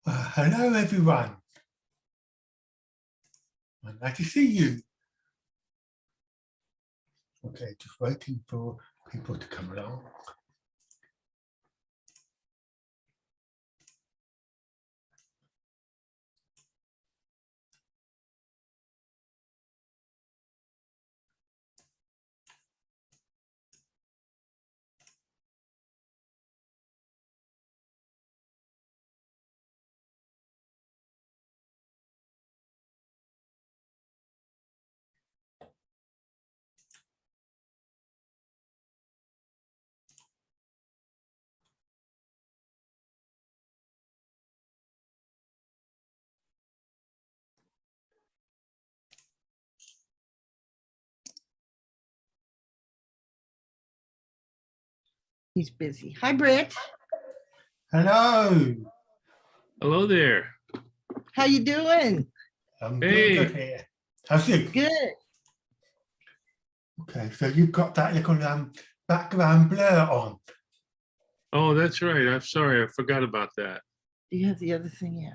Hello, everyone. I'd like to see you. Okay, just waiting for people to come along. He's busy. Hi, Britt. Hello. Hello there. How you doing? I'm doing good Hey. here. How's you? Good. Okay, so you've got that little background blur on. Oh, that's right. I'm sorry. I forgot about that. Do you have the other thing? Yeah.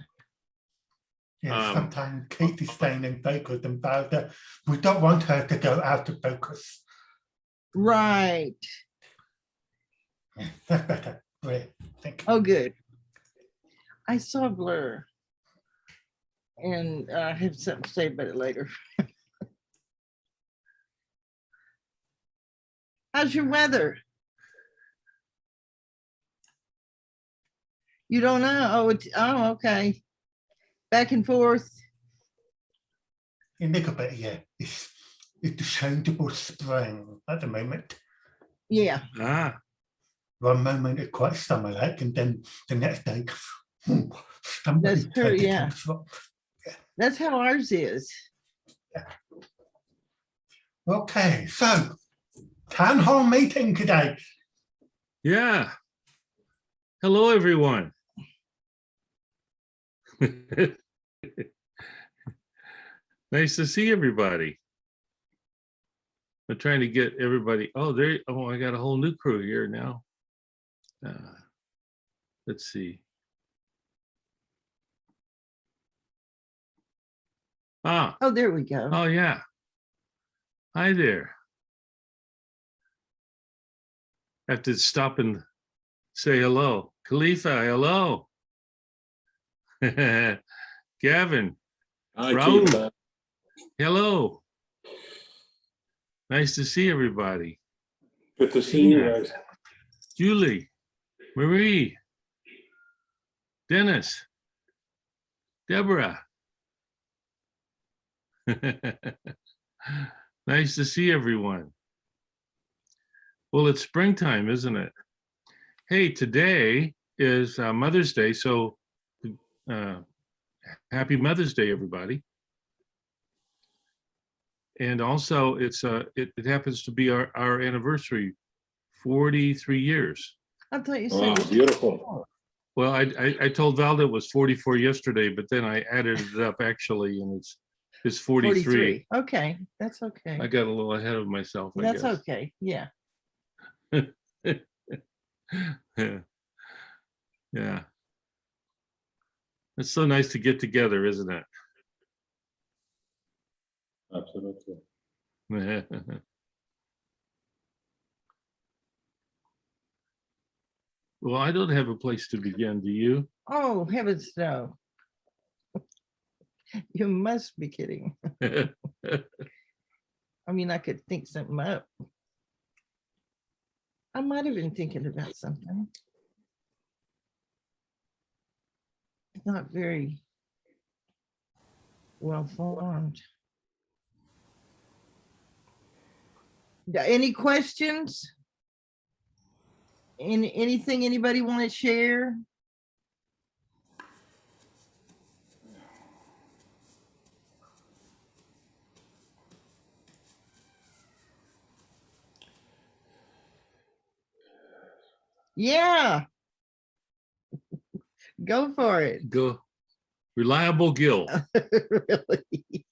Yeah, sometimes Katie's staying in focus and Bowser, we don't want her to go out of focus. Right. Yeah, that's better. Great. Thank you. Oh, good. I saw Blur, and I have something to say about it later. How's your weather? You don't know? Oh, okay. Back and forth. A little bit, yeah. It's the changeable spring at the moment. Yeah. Ah, One moment it's quite summer-like, and then the next day, somebody That's true, turned the yeah. temperature up. That's how ours is. Okay, so town hall meeting today. yeah. Hello, everyone. Nice to see everybody. I'm trying to get everybody. Oh, there. Oh, I got a whole new crew here now. Let's see. Ah, Oh, there we go. oh, yeah. Hi there. I have to stop and say hello. Khalifa, hello. Gavin, Hi, Raoul. Keith. Hello. Nice to see everybody. Good to see you Yeah. guys. Julie, Marie, Dennis, Deborah. Nice to see everyone. Well, it's springtime, isn't it? Hey, today is Mother's Day, so happy Mother's Day, everybody. And also, it happens to be our anniversary, 43 years. I thought you Wow, said beautiful. Well, I told Valda it was 44 yesterday, but then I added it up actually, and it's 43. Okay, that's okay. I got a little ahead of myself, I That's guess. okay. Yeah. Yeah. It's so nice to get together, isn't it? Absolutely. Well, I don't have a place to begin, do you? Oh, heavens no. You must be kidding. I mean, I could think something up. I might have been thinking about something. Not very well formed. Any questions? Anything anybody want to share? Yeah. Go for it. Go. Reliable Gil. Really?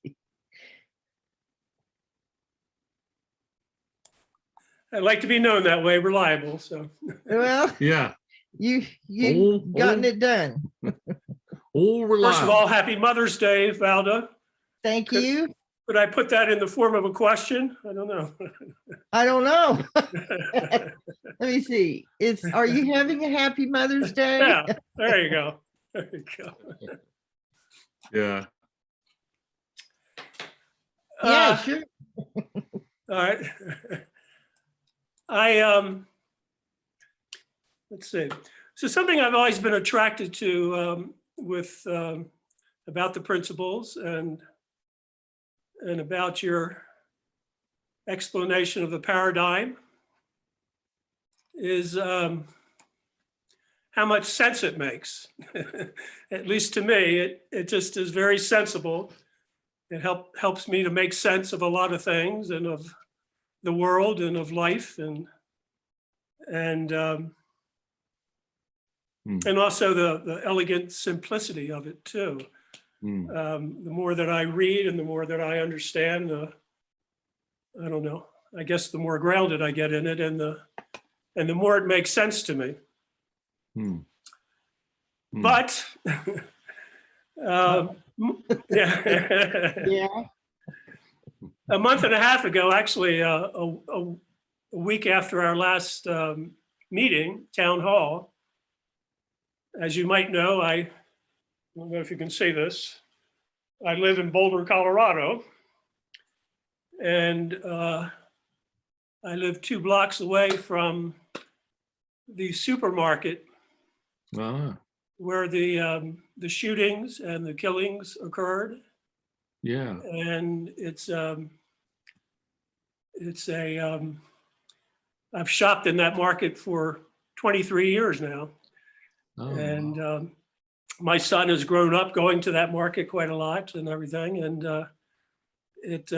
I'd like to be known that way, reliable, so. Well, Yeah. you Oh, gotten oh. it done. Oh, we're First of live. all, happy Mother's Day, Valda. Thank Good. you. Could I put that in the form of a question? I don't know. I don't know. Let me see. Are you having a happy Mother's Day? Yeah, there you go. There you go. Yeah. Yeah, sure. All right. Let's see. So something I've always been attracted to with about the principles and about your explanation of the paradigm is how much sense it makes. At least to me, it just is very sensible. It helps me to make sense of a lot of things and of the world and of life and also the elegant simplicity of it too. The more that I read and the more that I understand, I don't know, I guess the more grounded I get in it and the more it makes sense to me. But Yeah. a month and a half ago, actually, a week after our last meeting, town hall, as you might know, I don't know if you can see this. I live in Boulder, Colorado, and I live 2 blocks away from the supermarket where the shootings and the killings occurred. Yeah. And I've shopped in that market for 23 years now. Oh. And my son has grown up going to that market quite a lot and everything. And it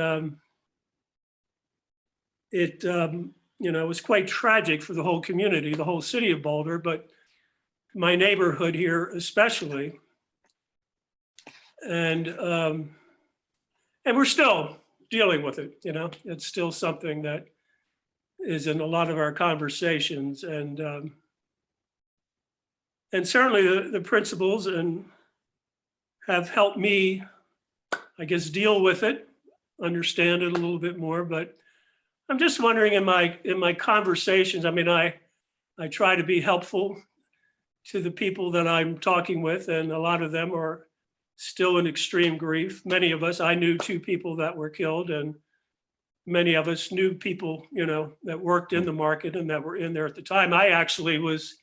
was quite tragic for the whole community, the whole city of Boulder, but my neighborhood here especially. And we're still dealing with it, it's still something that is in a lot of our conversations, and certainly the principles have helped me, I guess, deal with it, understand it a little bit more. But I'm just wondering in my conversations, I mean, I try to be helpful to the people that I'm talking with, and a lot of them are still in extreme grief. Many of us, I knew 2 people that were killed, and many of us knew people, that worked in the market and that were in there at the time. I actually was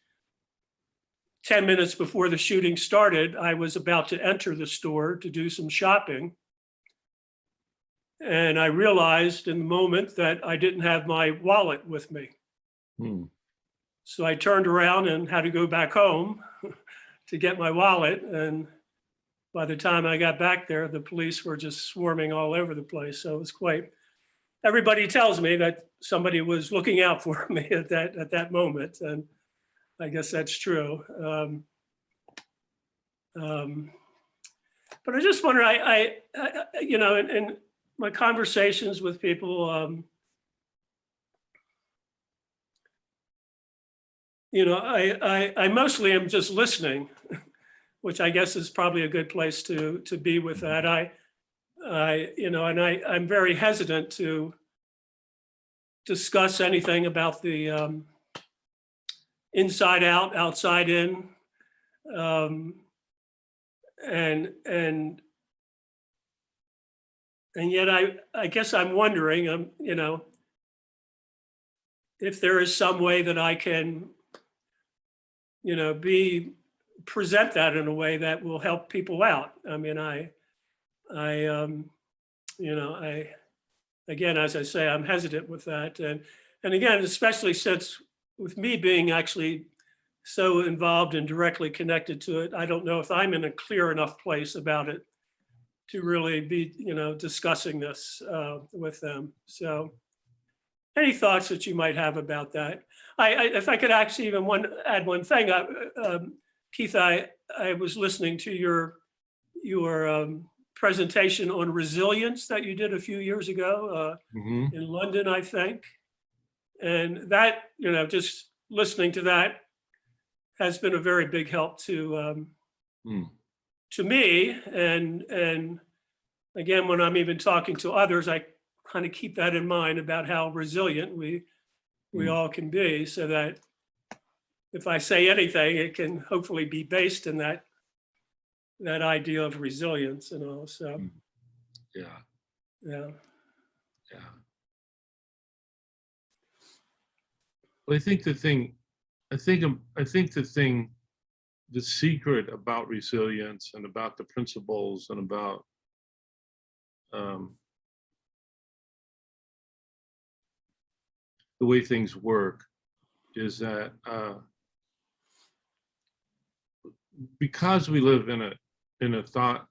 10 minutes before the shooting started, I was about to enter the store to do some shopping. And I realized in the moment that I didn't have my wallet with me. So I turned around and had to go back home to get my wallet. And by the time I got back there, the police were just swarming all over the place. So it was everybody tells me that somebody was looking out for me at that moment. And I guess that's true. But I just wonder, in my conversations with people, I mostly am just listening, which I guess is probably a good place to be with that. I'm very hesitant to discuss anything about the inside out, outside in, and yet I guess I'm wondering, if there is some way that I can, present that in a way that will help people out. I mean, again, as I say, I'm hesitant with that. And again, especially since with me being actually so involved and directly connected to it, I don't know if I'm in a clear enough place about it to really be, discussing this with them. So any thoughts that you might have about that? If I could actually even add one thing, Keith, I was listening to your presentation on resilience that you did a few years ago in London, I think. And that, just listening to that has been a very big help to to me, and again, when I'm even talking to others, I kind of keep that in mind about how resilient we all can be, so that if I say anything, it can hopefully be based in that idea of resilience and all. So Yeah, yeah. yeah. Well, I think the thing, the secret about resilience and about the principles and about the way things work is that because we live in a thought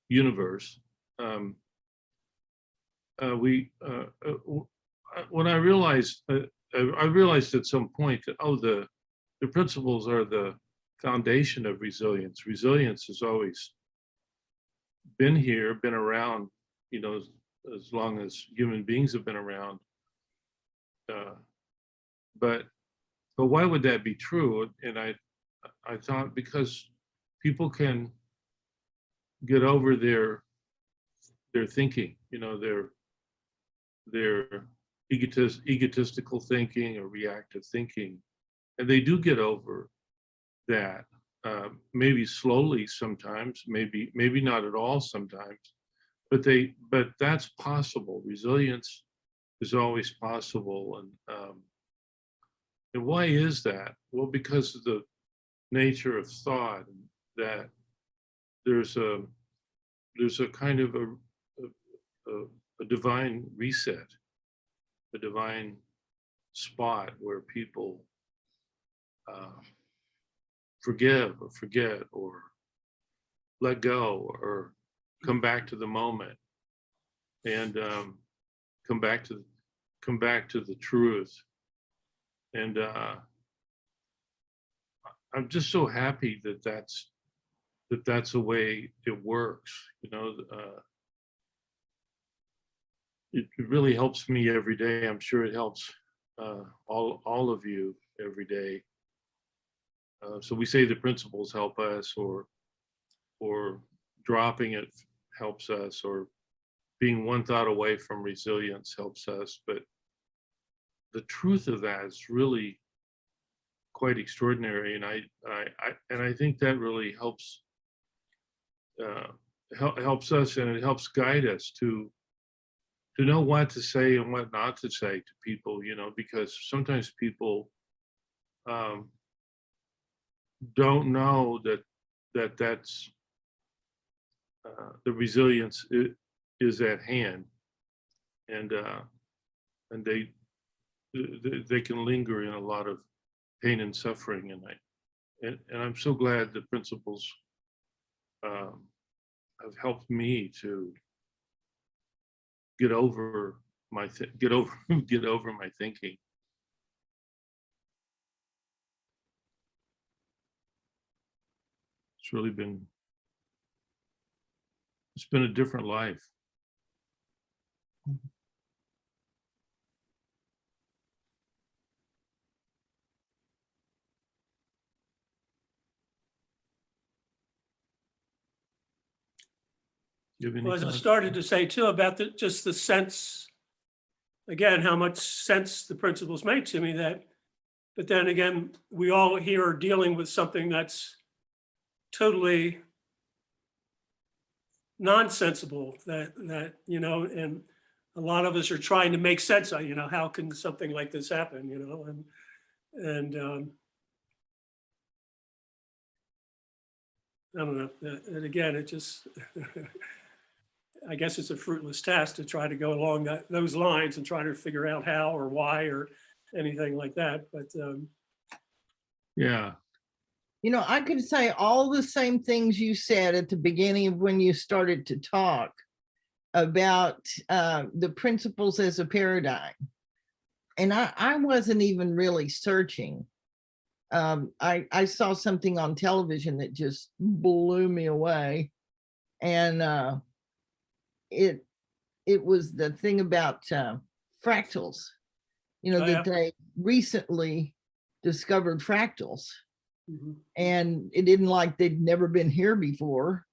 universe, when I realized at some point that the principles are the foundation of resilience. Resilience has always been here, been around, you know, as long as human beings have been around. But why would that be true? And I thought because people can get over their thinking, you know, their egotistical thinking or reactive thinking, and they do get over that. Maybe slowly sometimes, maybe not at all sometimes, but that's possible. Resilience is always possible. And why is that? Well, because of the nature of thought, that there's a kind of a divine reset, a divine spot where people forgive or forget or let go or come back to the moment and come back to the truth. And I'm just so happy that that's the way it works. You know, it really helps me every day. I'm sure it helps all of you every day. So we say the principles help us, or dropping it helps us, or being one thought away from resilience helps us. But the truth of that is really quite extraordinary, and I think that really helps helps us, and it helps guide us to know what to say and what not to say to people. You know, because sometimes people don't know that's the resilience is at hand, and they can linger in a lot of pain and suffering. And I'm so glad the principles have helped me to get over my thinking. It's been a different life. You have any Well, as I thoughts? started to say too, about just the sense, again, how much sense the principles make to me, but then again, we all here are dealing with something that's totally nonsensible, that, you know, and a lot of us are trying to make sense of, you know, how can something like this happen, you know, and I don't know, and again, it just, I guess it's a fruitless task to try to go along those lines and try to figure out how or why or anything like that. But Yeah. You know, I could say all the same things you said at the beginning of when you started to talk about the principles as a paradigm. And I wasn't even really searching. I saw something on television that just blew me away. And it was the thing about fractals, you know, Oh, that yeah. they recently discovered fractals. Mhm. And it didn't like they'd never been here before.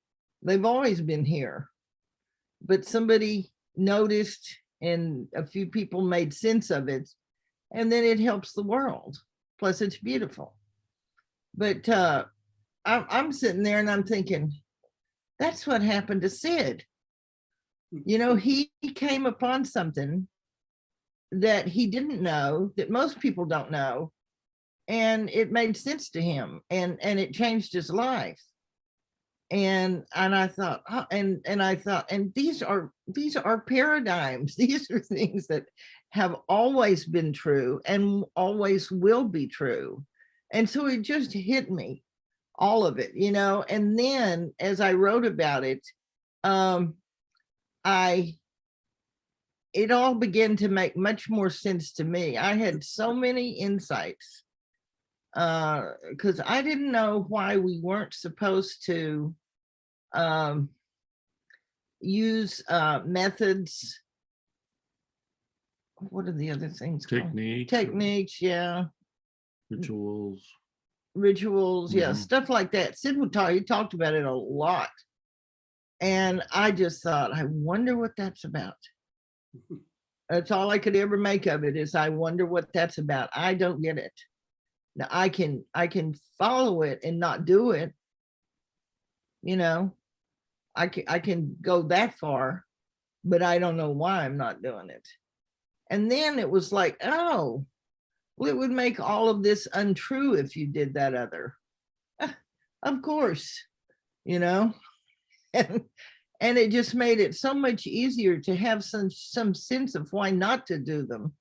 They've always been here. But somebody noticed and a few people made sense of it. And then it helps the world. Plus it's beautiful. But I'm sitting there and I'm thinking, that's what happened to Sid. You know, he came upon something that he didn't know, that most people don't know, and it made sense to him, and it changed his life. And I thought, and I thought, and these are paradigms. These are things that have always been true and always will be true. And so it just hit me, all of it, you know. And then as I wrote about it, it all began to make much more sense to me. I had so many insights because I didn't know why we weren't supposed to use methods. What are the other things called? Techniques, yeah. Rituals. Yeah, Mhm. stuff like that. Sid would talk, he talked about it a lot. And I just thought, I wonder what that's about. That's all I could ever make of it, is I wonder what that's about. I don't get it. Now I can follow it and not do it. You know, I can go that far, but I don't know why I'm not doing it. And then it was like, oh, well, it would make all of this untrue if you did that other. Of course, you know. And it just made it so much easier to have some sense of why not to do them.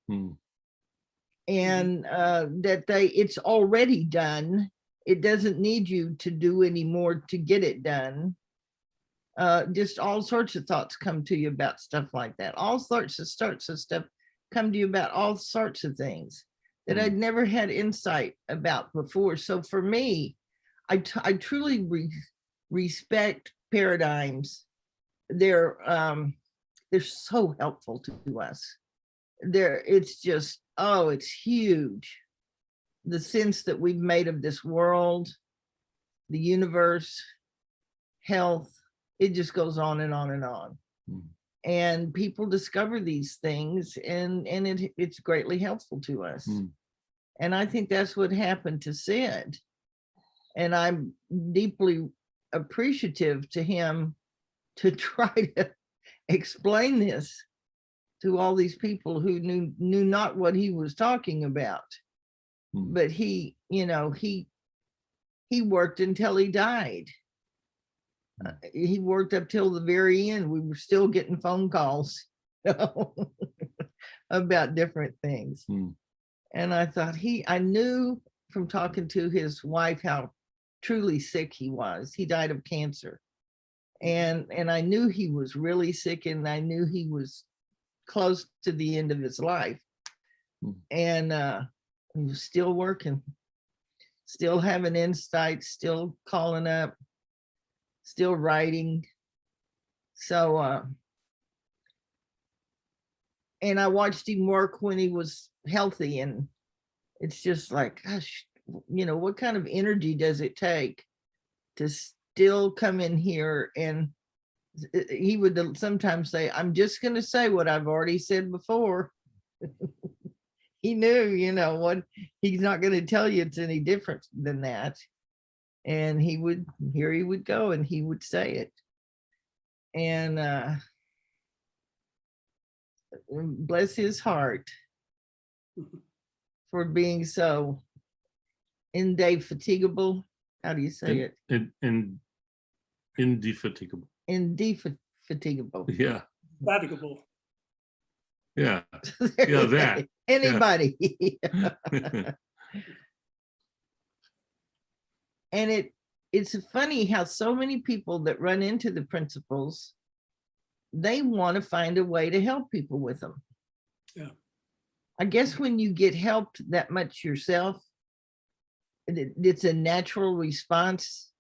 And that it's already done. It doesn't need you to do any more to get it done. Just all sorts of thoughts come to you about stuff like that. All sorts of stuff come to you about all sorts of things that I'd never had insight about before. So for me, I truly respect paradigms. They're so helpful to us. It's just, oh, it's huge. The sense that we've made of this world, the universe, health, it just goes on and on and on. And people discover these things, and it's greatly helpful to us. And I think that's what happened to Sid. And I'm deeply appreciative to him to try to explain this to all these people who knew not what he was talking about. But he, you know, he worked until he died. He worked up till the very end. We were still getting phone calls, you know, about different things. And I thought I knew from talking to his wife how truly sick he was. He died of cancer. And I knew he was really sick, and I knew he was close to the end of his life. And he was still working, still having insights, still calling up, still writing. So, and I watched him work when he was healthy, and it's just like, gosh, you know, what kind of energy does it take to still come in here? And he would sometimes say, I'm just going to say what I've already said before. He knew, you know, what he's not going to tell you it's any different than that. And he would go and he would say it. And bless his heart for being so indefatigable. How do you say it? Indefatigable. Indefatigable. Yeah. Fatigable. Yeah. Yeah, that. Anybody. And it's funny how so many people that run into the principles, they want to find a way to help people with them. Yeah. I guess when you get helped that much yourself, it's a natural response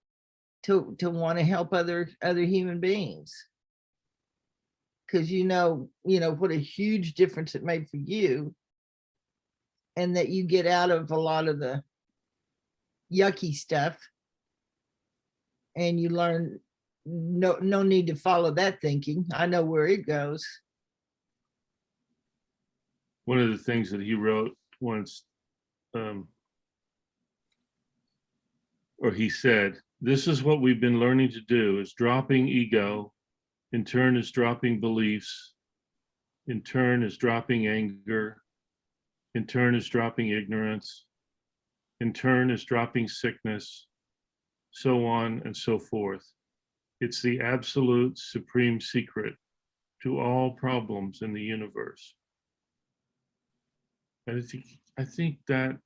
to want to help other human beings. Because you know what a huge difference it made for you, and that you get out of a lot of the yucky stuff. And you learn no need to follow that thinking. I know where it goes. One of the things that he wrote once, or he said, this is what we've been learning to do, is dropping ego, in turn is dropping beliefs, in turn is dropping anger, in turn is dropping ignorance, in turn is dropping sickness, so on and so forth. It's the absolute supreme secret to all problems in the universe. And I think that,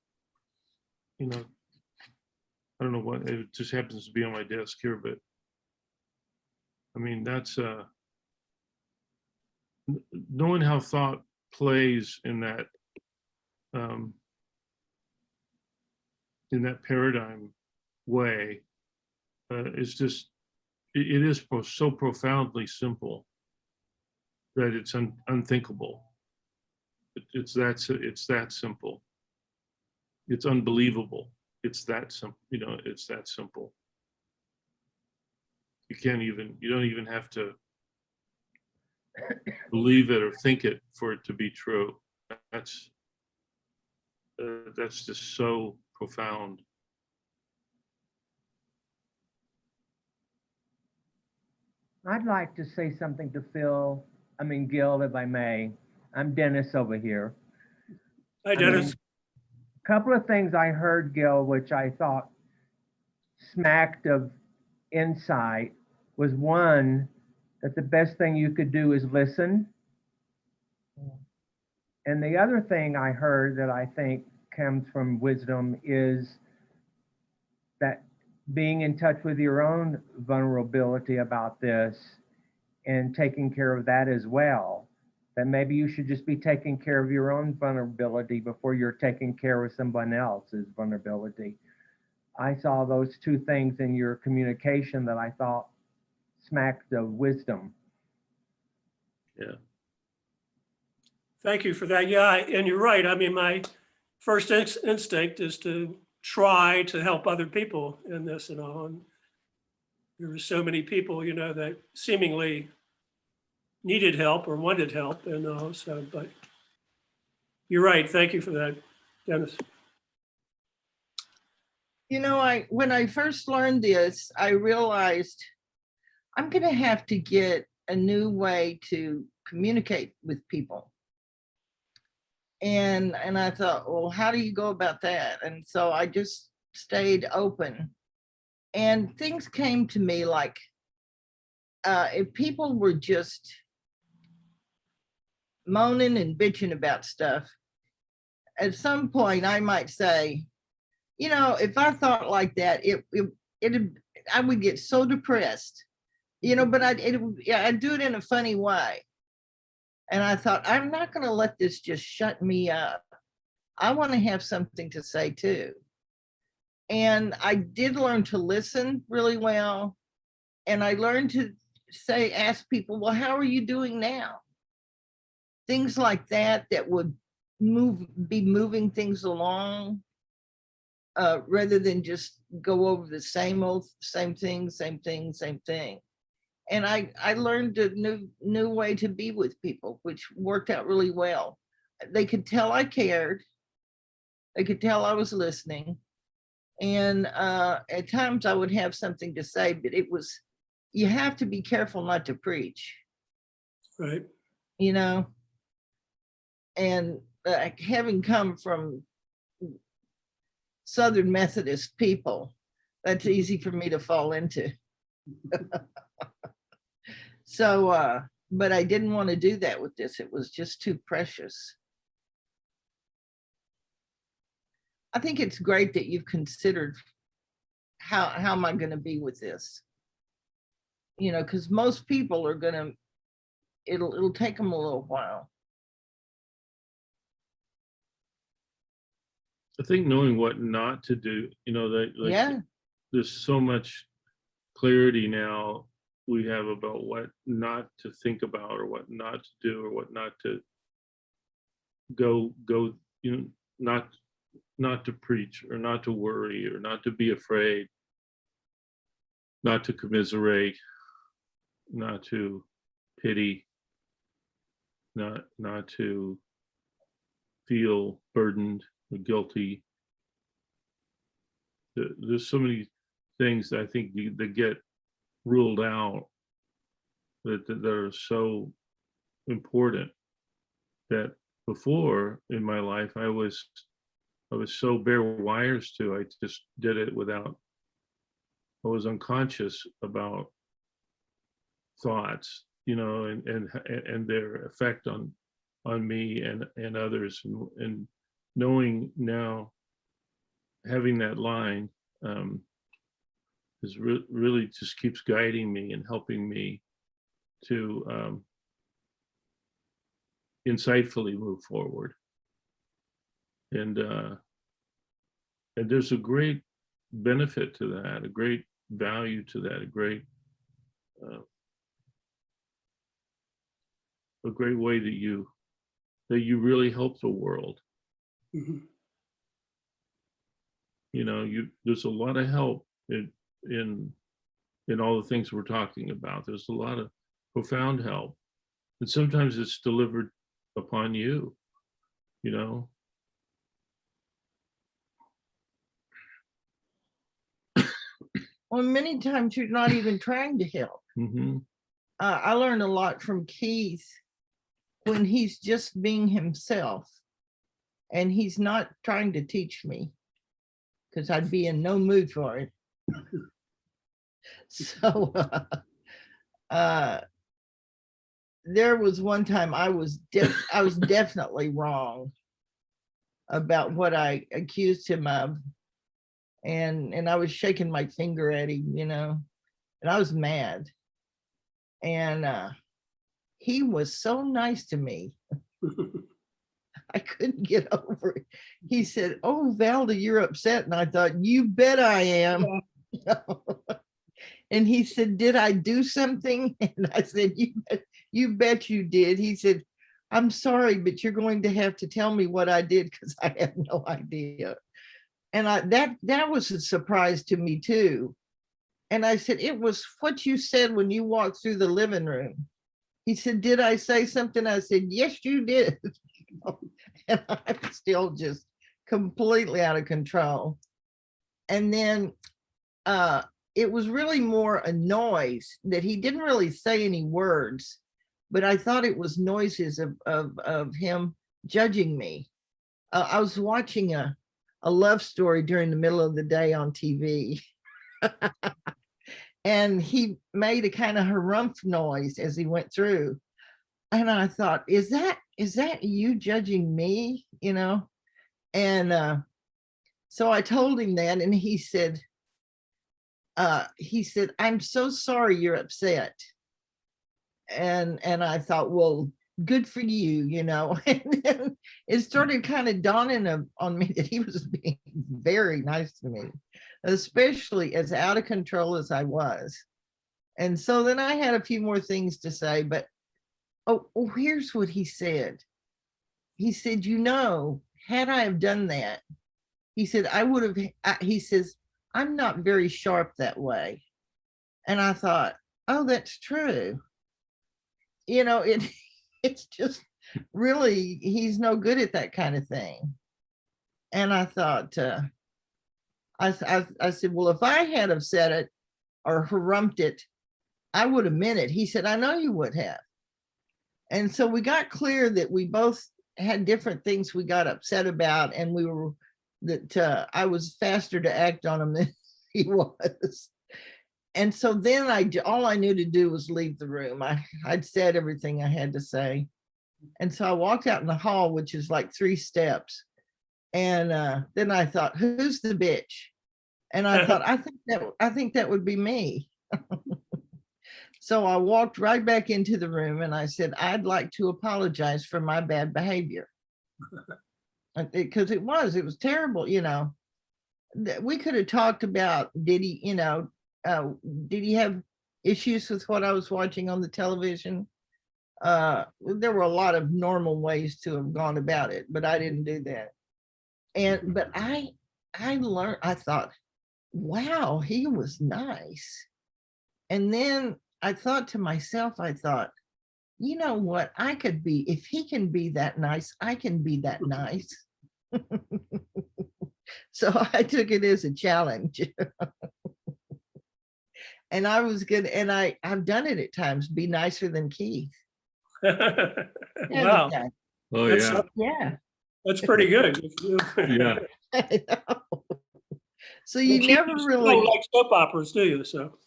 you know, I don't know what, it just happens to be on my desk here, but I mean, that's knowing how thought plays in that paradigm way is just, it is so profoundly simple that it's unthinkable. It's that simple. It's unbelievable. It's that simple, you know, it's that simple. You don't even have to believe it or think it for it to be true. That's just so profound. I'd like to say something to Gil, if I may. I'm Dennis over here. Hi, Dennis. A couple of things I heard, Gil, which I thought smacked of insight, was one, that the best thing you could do is listen. And the other thing I heard that I think comes from wisdom is that being in touch with your own vulnerability about this and taking care of that as well. That maybe you should just be taking care of your own vulnerability before you're taking care of someone else's vulnerability. I saw those two things in your communication that I thought smacked of wisdom. Yeah. Thank you for that. Yeah, and you're right. I mean, my first instinct is to try to help other people in this and all. And there were so many people, you know, that seemingly needed help or wanted help, and so, but you're right. Thank you for that, Dennis. You know, when I first learned this, I realized I'm going to have to get a new way to communicate with people. And I thought, well, how do you go about that? And so I just stayed open. And things came to me like, if people were just moaning and bitching about stuff, at some point I might say, you know, if I thought like that, I would get so depressed, you know, but I'd do it in a funny way. And I thought, I'm not going to let this just shut me up. I want to have something to say too. And I did learn to listen really well. And I learned to ask people, well, how are you doing now? Things like that would be moving things along, rather than just go over the same thing. And I learned a new way to be with people, which worked out really well. They could tell I cared. They could tell I was listening. And at times I would have something to say, but you have to be careful not to preach. Right. You know, and having come from Southern Methodist people, that's easy for me to fall into. So, but I didn't want to do that with this. It was just too precious. I think it's great that you've considered how am I going to be with this? You know, because most people are going to, it'll take them a little while. I think knowing what not to do, you know, that like, Yeah. there's so much clarity now we have about what not to think about or what not to do or what not to go, you know, not not to preach or not to worry or not to be afraid, not to commiserate, not to pity, not to feel burdened or guilty. There's so many things that I think that get ruled out that are so important, that before in my life I was so bare wires to. I just did it without, I was unconscious about thoughts, and their effect on me and others, and knowing now, having that line is really just keeps guiding me and helping me to insightfully move forward. And there's a great benefit to that, a great value to that, a great way that you really help the world. Mhm. There's a lot of help in all the things we're talking about. There's a lot of profound help, and sometimes it's delivered upon you. Well, many times you're not even trying to help. Hmm. I learned a lot from Keith when he's just being himself and he's not trying to teach me, because I'd be in no mood for it. So there was one time I was definitely wrong about what I accused him of. And I was shaking my finger at him, and I was mad. And he was so nice to me. I couldn't get over it. He said, "Oh, Valda, you're upset." And I thought, "You bet I am." And he said, "Did I do something?" And I said, you bet you did." He said, "I'm sorry, but you're going to have to tell me what I did, because I have no idea." And that was a surprise to me too. And I said, "It was what you said when you walked through the living room." He said, "Did I say something?" I said, "Yes, you did." And I'm still just completely out of control. And then it was really more a noise, that he didn't really say any words, but I thought it was noises of him judging me. I was watching a love story during the middle of the day on TV. And he made a kind of harumph noise as he went through. And I thought, is that you judging me? And so I told him that, and he said, "I'm so sorry you're upset." And I thought, well, good for you, And then it started kind of dawning on me that he was being very nice to me, especially as out of control as I was. And so then I had a few more things to say, but here's what he said. He said, "Had I have done that," he said, "I would have," he says, "I'm not very sharp that way." And I thought, oh, that's true. It's just really, he's no good at that kind of thing. And I thought, I said, well, if I had have said it or harumphed it, I would have meant it. He said, "I know you would have." And so we got clear that we both had different things we got upset about, and I was faster to act on them than he was. And so then all I knew to do was leave the room. I'd said everything I had to say. And so I walked out in the hall, which is like 3 steps. And then I thought, who's the bitch? And I thought, I think that would be me. So I walked right back into the room and I said, "I'd like to apologize for my bad behavior." Because it was terrible, We could have talked about, did he have issues with what I was watching on the television? There were a lot of normal ways to have gone about it, but I didn't do that. And, but I learned, I thought, wow, he was nice. And then I thought to myself, I thought, you know what, I could be, if he can be that nice, I can be that nice. So I took it as a challenge. And I was good, and I've done it at times, be nicer than Keith. Wow, Anytime. Oh, That's- yeah. Yeah. that's pretty good. Yeah. I know. So you never don't really, like soap operas, do you? So,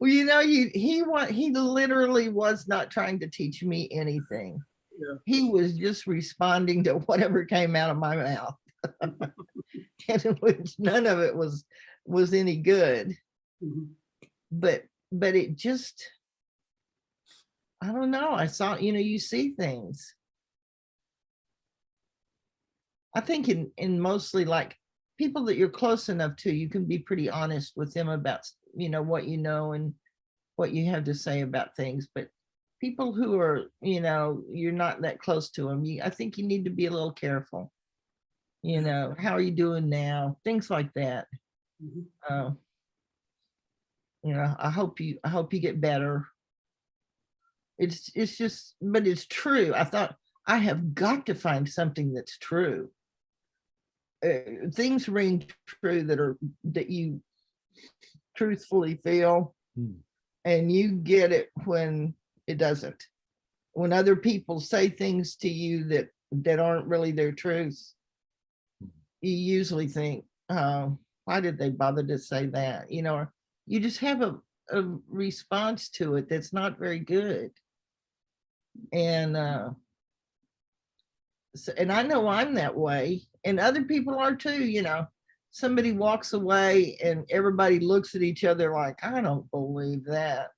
well, you know, he literally was not trying to teach me anything. Yeah. He was just responding to whatever came out of my mouth. And which none of it was any good. mhm. But it just, I don't know. I saw, you know, you see things. I think in mostly like people that you're close enough to, you can be pretty honest with them about, you know, what you know and what you have to say about things. But people who are, you know, you're not that close to them, I think you need to be a little careful. You know, how are you doing now? Things like that. Mhm. You know, I hope you get better. It's just, but it's true. I thought I have got to find something that's true. Things ring true that you truthfully feel, and you get it when it doesn't. When other people say things to you that aren't really their truth, you usually think, oh, why did they bother to say that? You know, or you just have a response to it that's not very good. And so, and I know I'm that way, and other people are too. You know, somebody walks away and everybody looks at each other like, I don't believe that.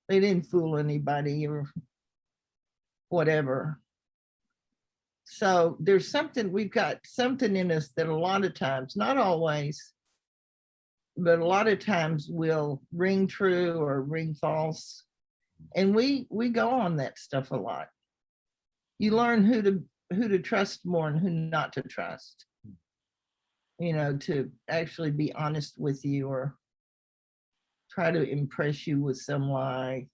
They didn't fool anybody or whatever. So there's something, we've got something in us that a lot of times, not always, but a lot of times will ring true or ring false. And we go on that stuff a lot. You learn who to trust more and who not to trust. You know, to actually be honest with you or try to impress you with some lie.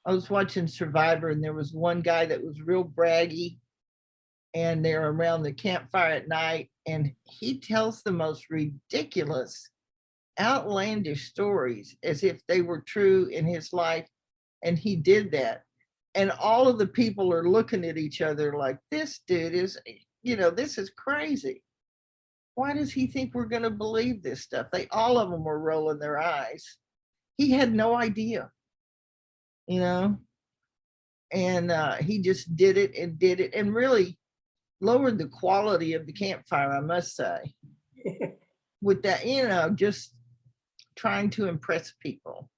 I was watching Survivor and there was one guy that was real braggy, and they're around the campfire at night and he tells the most ridiculous, outlandish stories as if they were true in his life. And he did that. And all of the people are looking at each other like, this dude is, you know, this is crazy. Why does he think we're going to believe this stuff? All of them were rolling their eyes. He had no idea, you know, and he just did it and really lowered the quality of the campfire, I must say, with that, you know, just trying to impress people.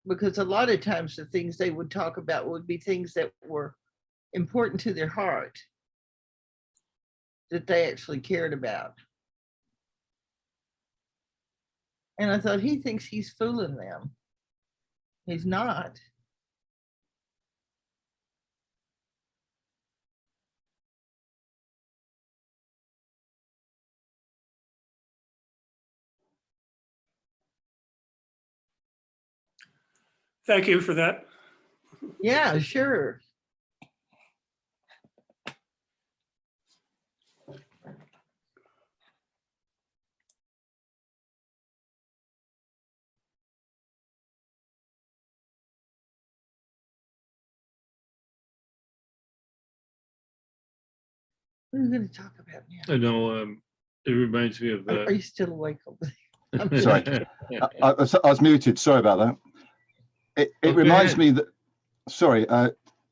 Because a lot of times the things they would talk about would be things that were important to their heart, that they actually cared about. And I thought, he thinks he's fooling them. He's not. Thank you for that. Yeah, sure. What are we going to talk about now? I know, it reminds me of, Are you still awake? I'm Sorry. I was muted. Sorry about that. It Okay. reminds me that. Sorry.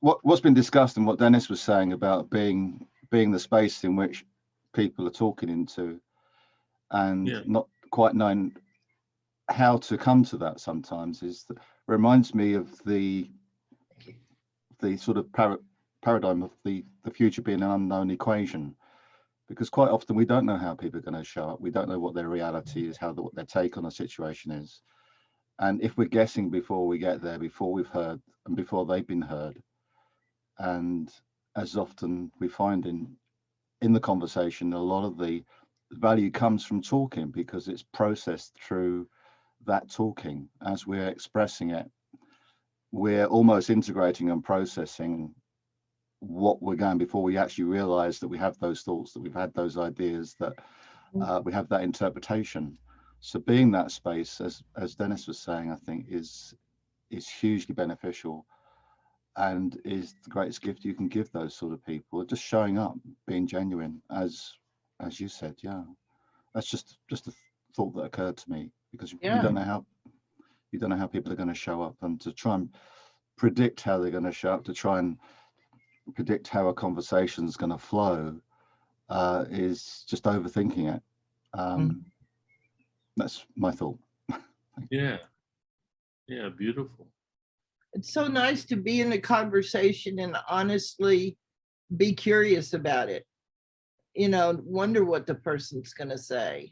What's been discussed and what Dennis was saying about being the space in which people are talking into, and Yeah. not quite knowing how to come to that sometimes reminds me of the sort of paradigm of the future being an unknown equation, because quite often we don't know how people are going to show up. We don't know what their reality is, what their take on a situation is. And if we're guessing before we get there, before we've heard and before they've been heard, and as often we find in the conversation, a lot of the value comes from talking because it's processed through that talking. As we're expressing it, we're almost integrating and processing what we're going before we actually realize that we have those thoughts, that we've had those ideas, that we have that interpretation. So being that space, as Dennis was saying, I think is hugely beneficial and is the greatest gift you can give those sort of people. Just showing up, being genuine, as you said. Yeah, that's just a thought that occurred to me, because you don't know how people are going to show up, and to try and predict how they're going to show up, to try and predict how a conversation is going to flow, is just overthinking it. That's my thought. Yeah. Yeah, beautiful. It's so nice to be in a conversation and honestly be curious about it. You know, wonder what the person's going to say,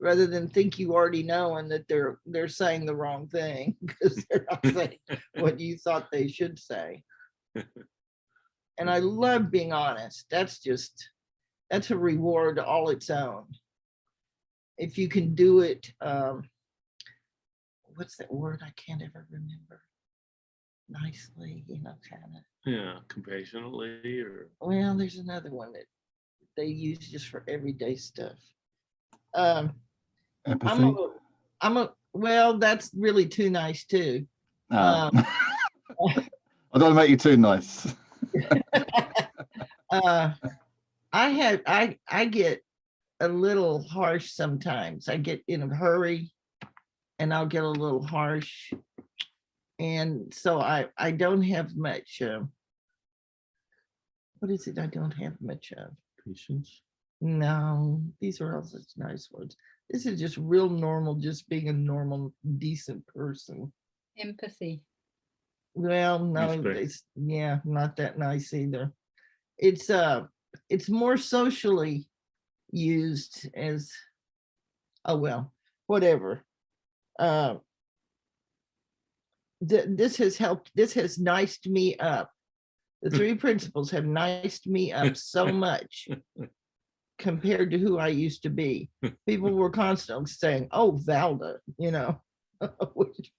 rather than think you already know and that they're saying the wrong thing because they're not saying what you thought they should say. And I love being honest. That's a reward all its own. If you can do it, what's that word? I can't ever remember. Nicely, you know, kind of. Yeah, compassionately, or Well, there's another one that they use just for everyday stuff. Empathy. Well, that's really too nice too. I don't make you too nice. I get a little harsh sometimes. I get in a hurry and I'll get a little harsh. And so I don't have much, what is it I don't have much of? patience. No, these are all such nice words. This is just real normal, just being a normal, decent person. Empathy. Well, no, Respect. it's, yeah, not that nice either. It's more socially used as, oh, well, whatever. This has helped, this has niced me up. The three principles have niced me up so much compared to who I used to be. People were constantly saying, oh, Valda, you know, which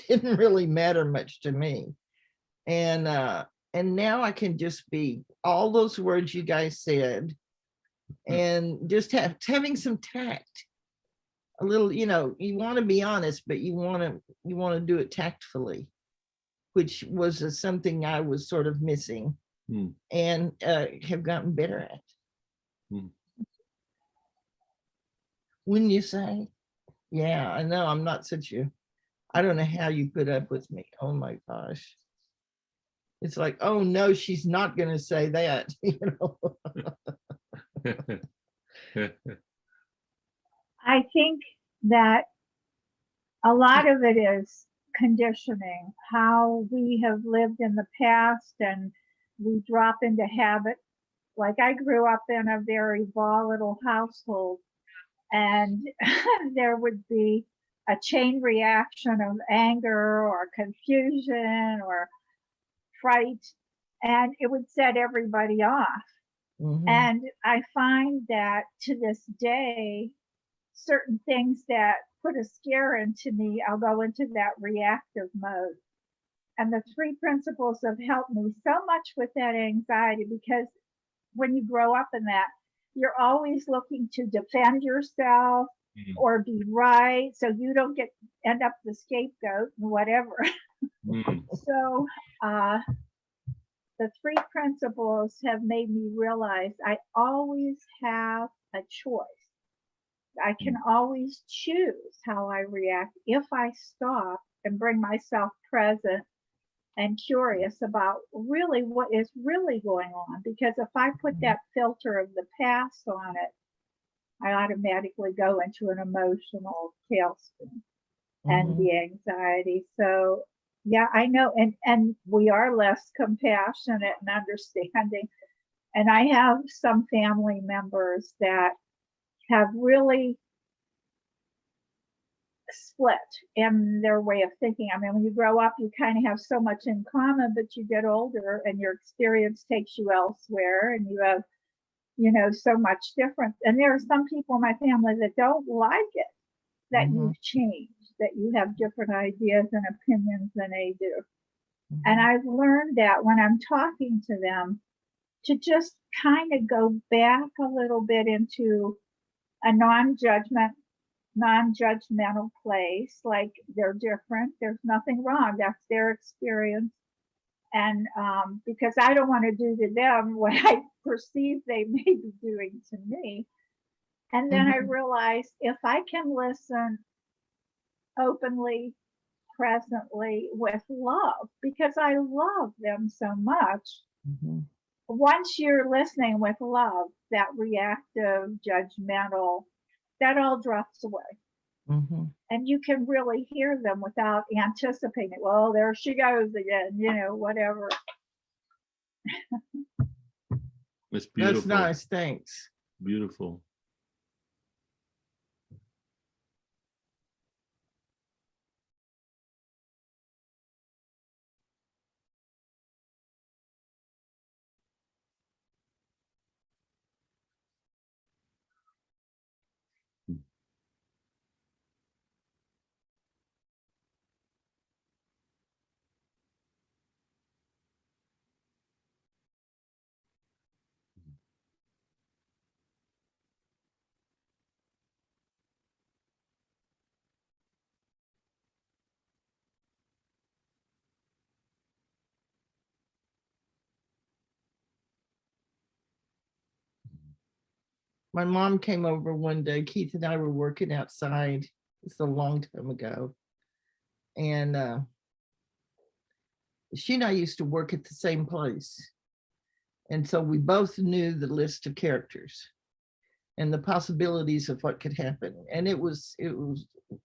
didn't really matter much to me. And now I can just be all those words you guys said, and just having some tact. A little, you know, you want to be honest, but you want to do it tactfully, which was something I was sort of missing and have gotten better at. Wouldn't you say? Yeah, I know. I'm not such a, I don't know how you put up with me. Oh my gosh. It's like, oh no, she's not going to say that, you know. I think that a lot of it is conditioning, how we have lived in the past, and we drop into habit. Like I grew up in a very volatile household, and there would be a chain reaction of anger or confusion or fright, and it would set everybody off. And I find that to this day, certain things that put a scare into me, I'll go into that reactive mode. And the three principles have helped me so much with that anxiety, because when you grow up in that, you're always looking to defend yourself or be right, so you don't end up the scapegoat and whatever. So the three principles have made me realize I always have a choice. I can always choose how I react if I stop and bring myself present and curious about really what is really going on. Because if I put that filter of the past on it, I automatically go into an emotional tailspin and the anxiety. So yeah, I know, and we are less compassionate and understanding. And I have some family members that have really split in their way of thinking. I mean, when you grow up, you kind of have so much in common, but you get older and your experience takes you elsewhere, and you have, you know, so much different. And there are some people in my family that don't like it, that Mhm. you've changed, that you have different ideas and opinions than they do. And I've learned that when I'm talking to them, to just kind of go back a little bit into a non-judgmental place, like they're different, there's nothing wrong, that's their experience. And because I don't want to do to them what I perceive they may be doing to me. And then I Mhm. realized if I can listen openly, presently, with love, because I love them so much. Mhm. Once you're listening with love, that reactive, judgmental, that all drops away. Mhm. And you can really hear them without anticipating, well, there she goes again, you know, whatever. It's That's beautiful, nice, thanks. beautiful. My mom came over one day. Keith and I were working outside. It's a long time ago. And she and I used to work at the same place. And so we both knew the list of characters and the possibilities of what could happen. And it was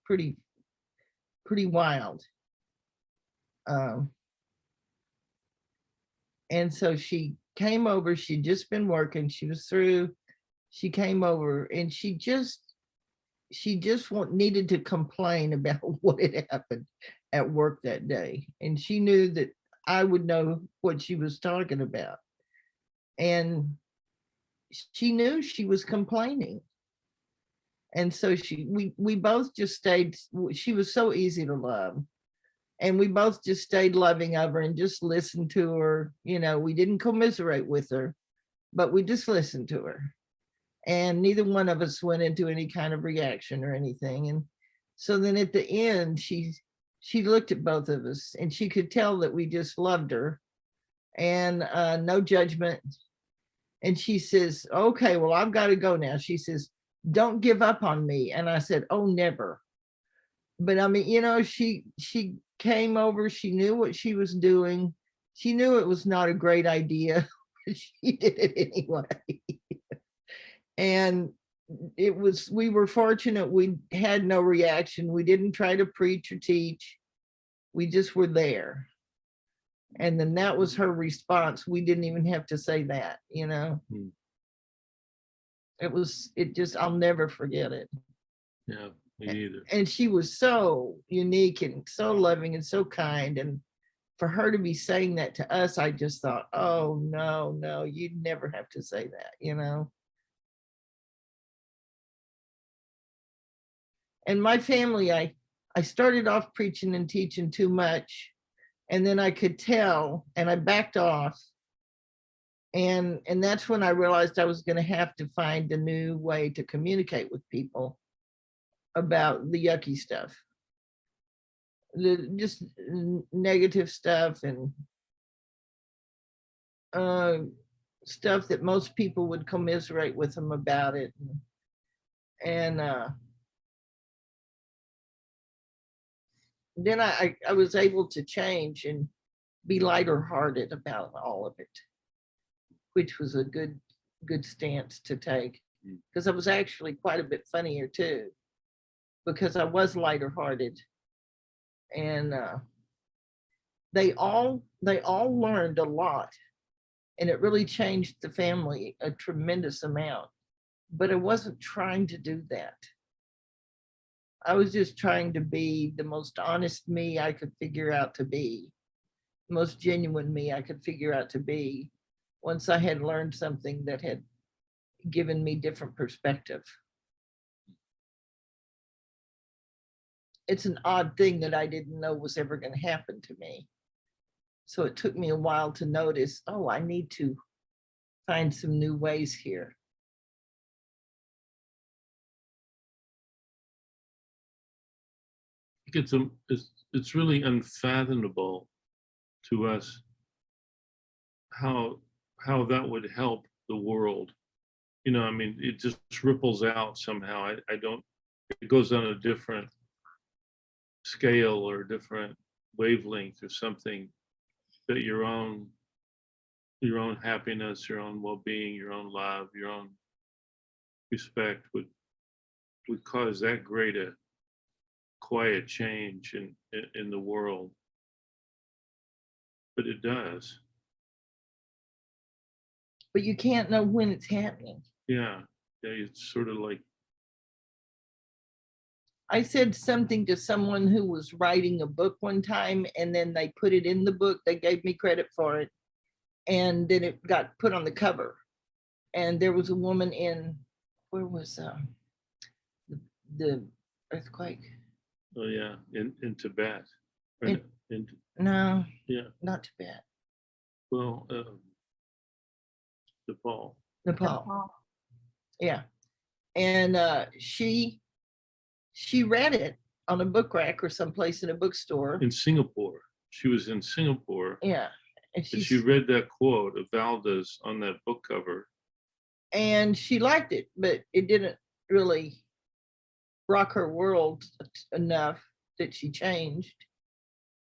pretty wild. And so she came over, she'd just been working, she was through, she came over and she just needed to complain about what had happened at work that day. And she knew that I would know what she was talking about. And she knew she was complaining. And so we both just stayed, she was so easy to love. And we both just stayed loving of her and just listened to her. You know, we didn't commiserate with her, but we just listened to her. And neither one of us went into any kind of reaction or anything. And so then at the end, she looked at both of us and she could tell that we just loved her, and no judgment. And she says, okay, well, I've got to go now. She says, don't give up on me. And I said, oh, never. But I mean, you know, she came over, she knew what she was doing. She knew it was not a great idea, but she did it anyway. And we were fortunate we had no reaction. We didn't try to preach or teach. We just were there. And then that was her response. We didn't even have to say that, you know. Hmm. I'll never forget it. Yeah, me neither. And she was so unique and so loving and so kind. And for her to be saying that to us, I just thought, oh, no, you'd never have to say that, you know. And my family, I started off preaching and teaching too much. And then I could tell, and I backed off. And that's when I realized I was going to have to find a new way to communicate with people about the yucky stuff, the just negative stuff, and stuff that most people would commiserate with them about it. And then I was able to change and be lighter hearted about all of it, which was a good stance to take, because I was actually quite a bit funnier too, because I was lighter hearted. And they all learned a lot, and it really changed the family a tremendous amount. But I wasn't trying to do that. I was just trying to be the most honest me I could figure out to be, the most genuine me I could figure out to be, once I had learned something that had given me different perspective. It's an odd thing that I didn't know was ever going to happen to me. So it took me a while to notice, oh, I need to find some new ways here. It's really unfathomable to us how that would help the world. You know, I mean, it just ripples out somehow. I don't, it goes on a different scale or a different wavelength or something, that your own happiness, your own well-being, your own love, your own respect would cause that great a quiet change in the world. But it does. But you can't know when it's happening. Yeah, it's sort of like, I said something to someone who was writing a book one time, and then they put it in the book. They gave me credit for it. And then it got put on the cover. And there was a woman in, where was the earthquake? oh yeah, in Tibet. Or In- in, No, yeah, not Tibet, well, Nepal. Nepal. Oh, Yeah. And she read it on a book rack or someplace in a bookstore. In Singapore. She was in Singapore. Yeah. And And she read that quote of Valdez on that book cover. and she liked it, but it didn't really rock her world enough that she changed.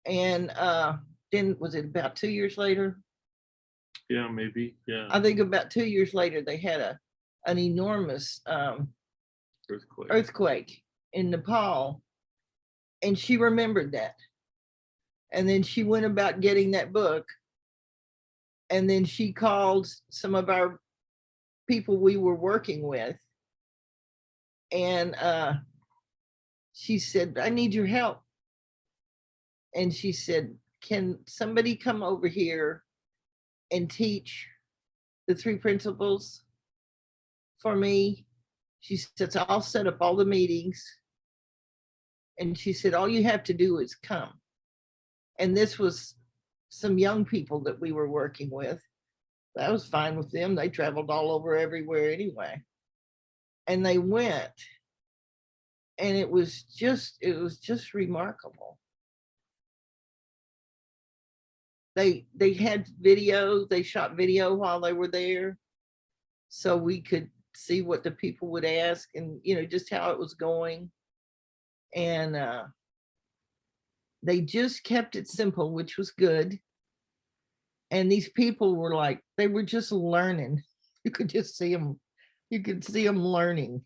And then was it about 2 years later? Yeah, maybe. Yeah, I think about 2 years later, they had an enormous earthquake. earthquake in Nepal. And she remembered that. And then she went about getting that book. And then she called some of our people we were working with. And she said, I need your help. And she said, can somebody come over here and teach the 3 principles for me? She said, so I'll set up all the meetings. And she said, all you have to do is come. And this was some young people that we were working with. That was fine with them. They traveled all over everywhere anyway. And they went. And it was just remarkable. They had video, they shot video while they were there. So we could see what the people would ask and, you know, just how it was going. And they just kept it simple, which was good. And these people were like, they were just learning. You could just see them, you could see them learning.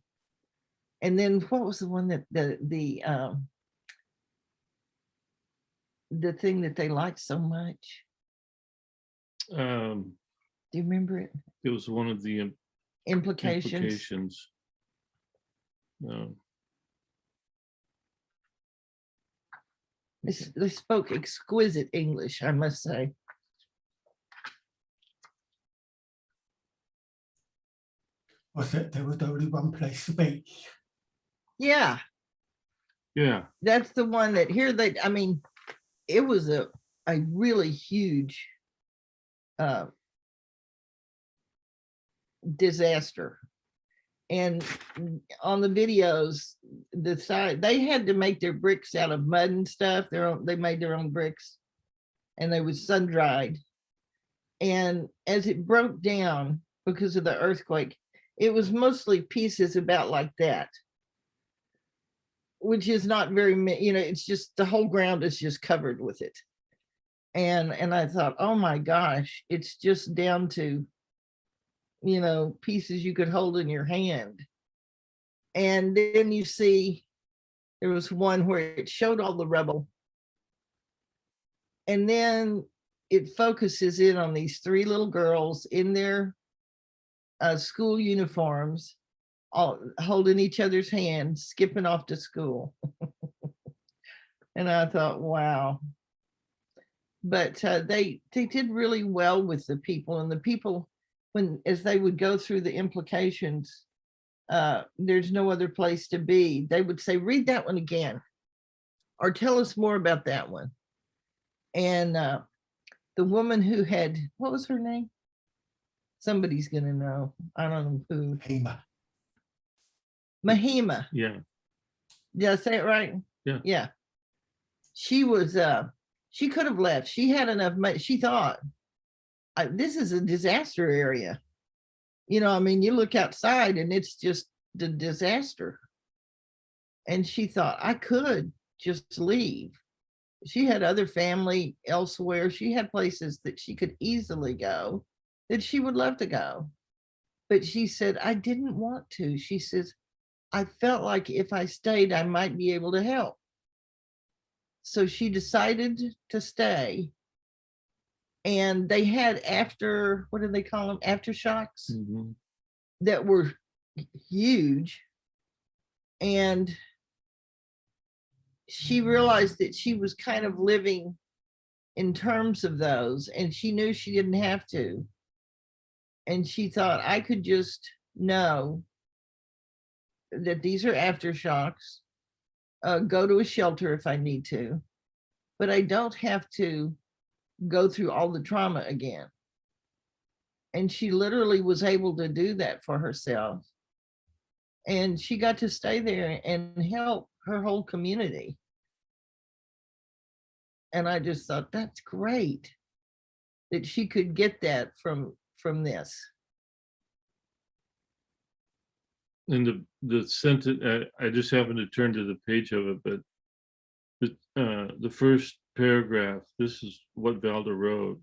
And then what was the one that the thing that they liked so much? Um, Do you remember it? it was one of the Implications. implications. They spoke exquisite English, I must say. Was it there was only one place to be? Yeah, Yeah, that's the one that here they, I mean, it was a really huge disaster. And on the videos, the side, they had to make their bricks out of mud and stuff. They made their own bricks and they was sun dried. And as it broke down because of the earthquake, it was mostly pieces about like that, which is not very, you know, it's just the whole ground is just covered with it. And I thought, oh my gosh, it's just down to, you know, pieces you could hold in your hand. And then you see, there was one where it showed all the rubble. And then it focuses in on these 3 little girls in their school uniforms. all holding each other's hands, skipping off to school. And I thought, wow. But they did really well with the people, and the people, when as they would go through the implications, there's no other place to be. They would say, read that one again, or tell us more about that one. And the woman who had, what was her name? Somebody's gonna know. I don't know who. Hema. Mahima. Yeah. Did I say it right? Yeah. Yeah. She was, she could have left. She had enough money. She thought, this is a disaster area. You know, I mean, you look outside and it's just the disaster. And she thought, I could just leave. She had other family elsewhere. She had places that she could easily go, that she would love to go. But she said, I didn't want to. She says, I felt like if I stayed, I might be able to help. So she decided to stay. And they had what do they call them? Aftershocks Mhm. that were huge. And she realized that she was kind of living in terms of those, and she knew she didn't have to. And she thought, I could just know that these are aftershocks, go to a shelter if I need to, but I don't have to go through all the trauma again. And she literally was able to do that for herself. And she got to stay there and help her whole community. And I just thought, that's great that she could get that from this. And the sentence, I just happened to turn to the page of it, but the first paragraph, this is what Valda wrote.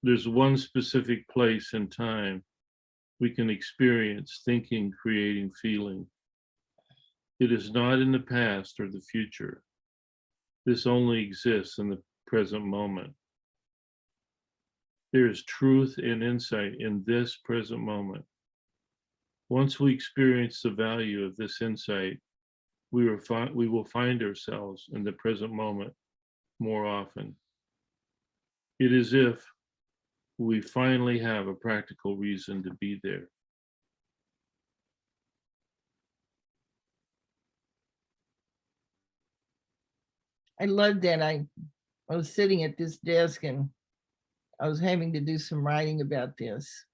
There's one specific place and time we can experience thinking, creating, feeling. It is not in the past or the future. This only exists in the present moment. There is truth and insight in this present moment. Once we experience the value of this insight, we will find ourselves in the present moment more often. It is if we finally have a practical reason to be there. I loved that. I was sitting at this desk and I was having to do some writing about this.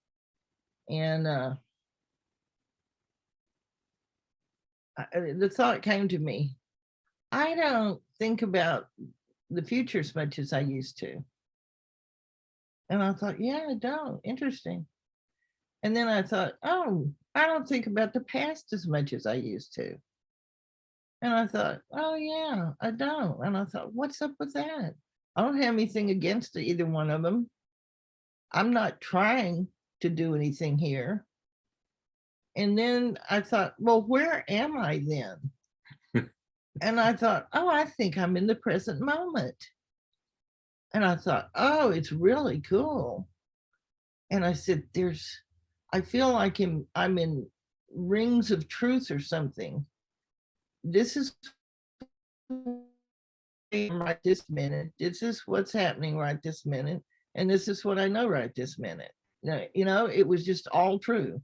And the thought came to me, I don't think about the future as much as I used to. And I thought, yeah, I don't. Interesting. And then I thought, oh, I don't think about the past as much as I used to. And I thought, oh yeah, I don't. And I thought, what's up with that? I don't have anything against either one of them. I'm not trying to do anything here. And then I thought, well, where am I then? And I thought, oh, I think I'm in the present moment. And I thought, oh, it's really cool. And I said, I feel like I'm in rings of truth or something. This is right this minute. This is what's happening right this minute. And this is what I know right this minute. You know, it was just all true.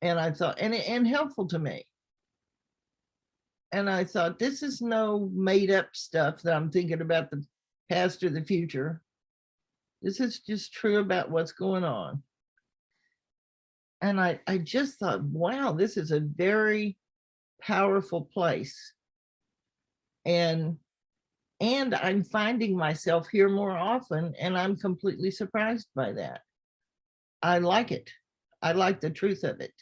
And I thought, and helpful to me. And I thought, this is no made up stuff that I'm thinking about the past or the future. This is just true about what's going on. And I just thought, wow, this is a very powerful place. And I'm finding myself here more often, and I'm completely surprised by that. I like it. I like the truth of it.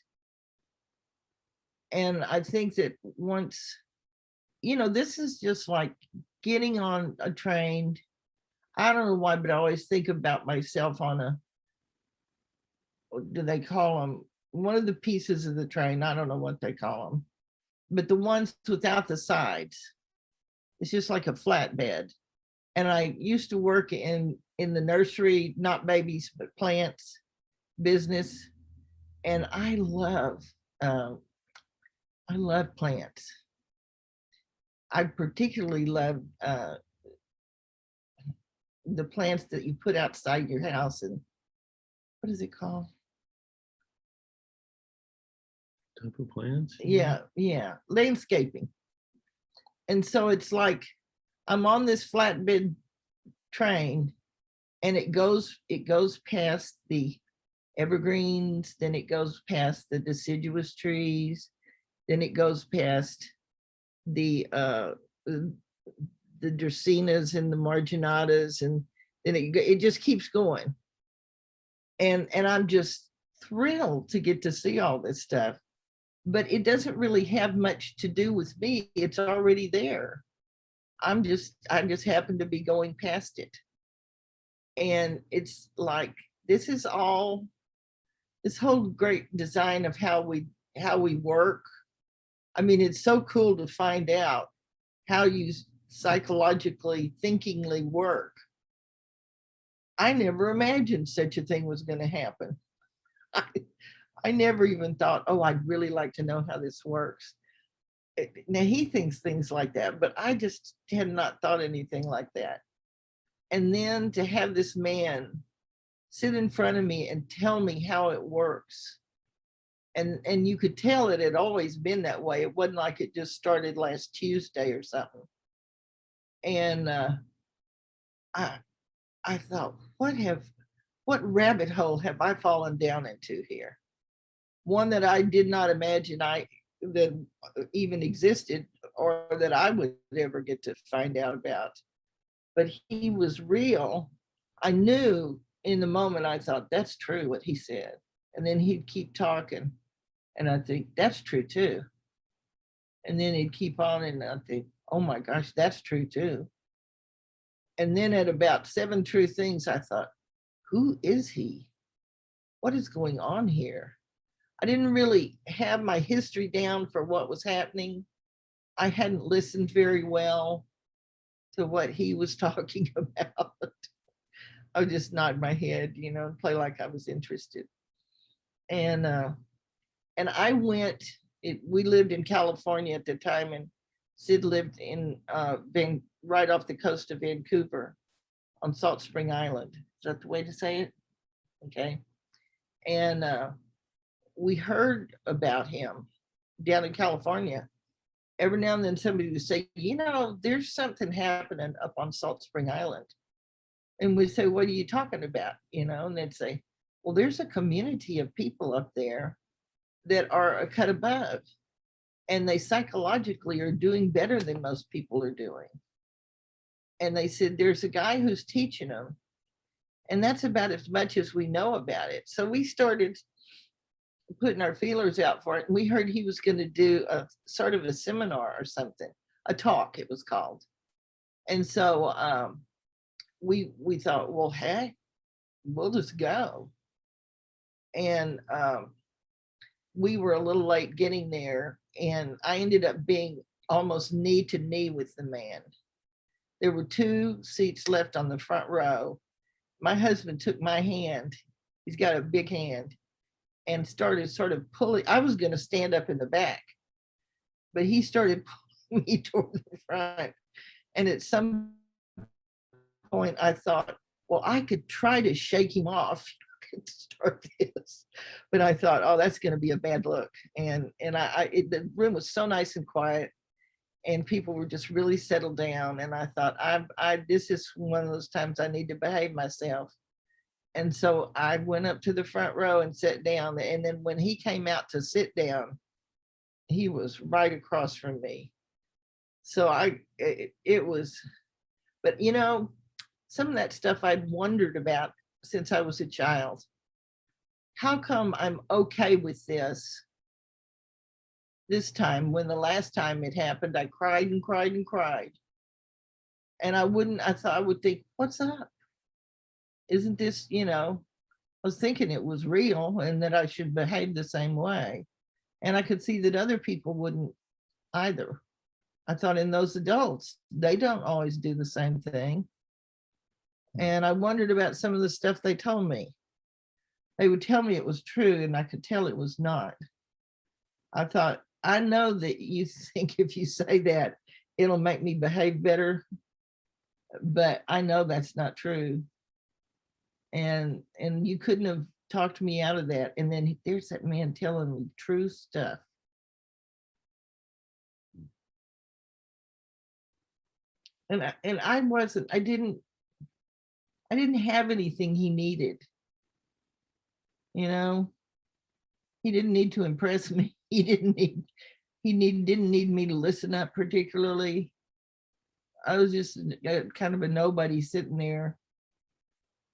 And I think that once, you know, this is just like getting on a train. I don't know why, but I always think about myself on what do they call them? One of the pieces of the train. I don't know what they call them, but the ones without the sides. It's just like a flatbed. And I used to work in the nursery, not babies, but plants business. And I love plants. I particularly love the plants that you put outside your house, and what is it called? Type of plants? Yeah, landscaping. And so it's like I'm on this flatbed train, and it goes past the evergreens, then it goes past the deciduous trees, then it goes past the dracaenas and the marginatas, and then it just keeps going. And I'm just thrilled to get to see all this stuff. But it doesn't really have much to do with me. It's already there. I just happen to be going past it. And it's like, this is all, this whole great design of how we work. I mean, it's so cool to find out how you psychologically, thinkingly work. I never imagined such a thing was going to happen. I never even thought, oh, I'd really like to know how this works. Now he thinks things like that, but I just had not thought anything like that. And then to have this man sit in front of me and tell me how it works. And you could tell it had always been that way. It wasn't like it just started last Tuesday or something. And I thought, what rabbit hole have I fallen down into here? One that I did not imagine that even existed, or that I would ever get to find out about. But he was real. I knew in the moment, I thought, that's true what he said. And then he'd keep talking, and I think, that's true too. And then he'd keep on, and I think, oh my gosh, that's true too. And then at about 7 true things, I thought, who is he? What is going on here? I didn't really have my history down for what was happening. I hadn't listened very well to what he was talking about. I would just nod my head, play like I was interested. And I went, we lived in California at the time, and Sid lived in right off the coast of Vancouver on Salt Spring Island. Is that the way to say it? Okay. And we heard about him down in California. Every now and then somebody would say, there's something happening up on Salt Spring Island. And we'd say, what are you talking about? And they'd say, well, there's a community of people up there that are a cut above, and they psychologically are doing better than most people are doing. And they said, there's a guy who's teaching them, and that's about as much as we know about it. So we started putting our feelers out for it, and we heard he was going to do a sort of a seminar or something, a talk it was called. And so we thought, well, hey, we'll just go. And we were a little late getting there, and I ended up being almost knee to knee with the man. There were 2 seats left on the front row. My husband took my hand, he's got a big hand, and started sort of pulling. I was going to stand up in the back, but he started pulling me toward the front. And at some point I thought, well, I could try to shake him off to start this, but I thought, oh, that's going to be a bad look. And the room was so nice and quiet, and people were just really settled down. And I thought, this is one of those times I need to behave myself. And so I went up to the front row and sat down. And then when he came out to sit down, he was right across from me. So it was, but some of that stuff I'd wondered about since I was a child. How come I'm okay with this time, when the last time it happened, I cried and cried and cried. And I thought I would think, what's up? Isn't this, I was thinking it was real and that I should behave the same way. And I could see that other people wouldn't either. I thought, in those adults, they don't always do the same thing. And I wondered about some of the stuff they told me. they would tell me it was true and I could tell it was not. I thought, I know that you think if you say that, it'll make me behave better, but I know that's not true. And you couldn't have talked me out of that. And then there's that man telling me true stuff. And I didn't have anything he needed. You know, he didn't need to impress me. He didn't need me to listen up particularly. I was just kind of a nobody sitting there.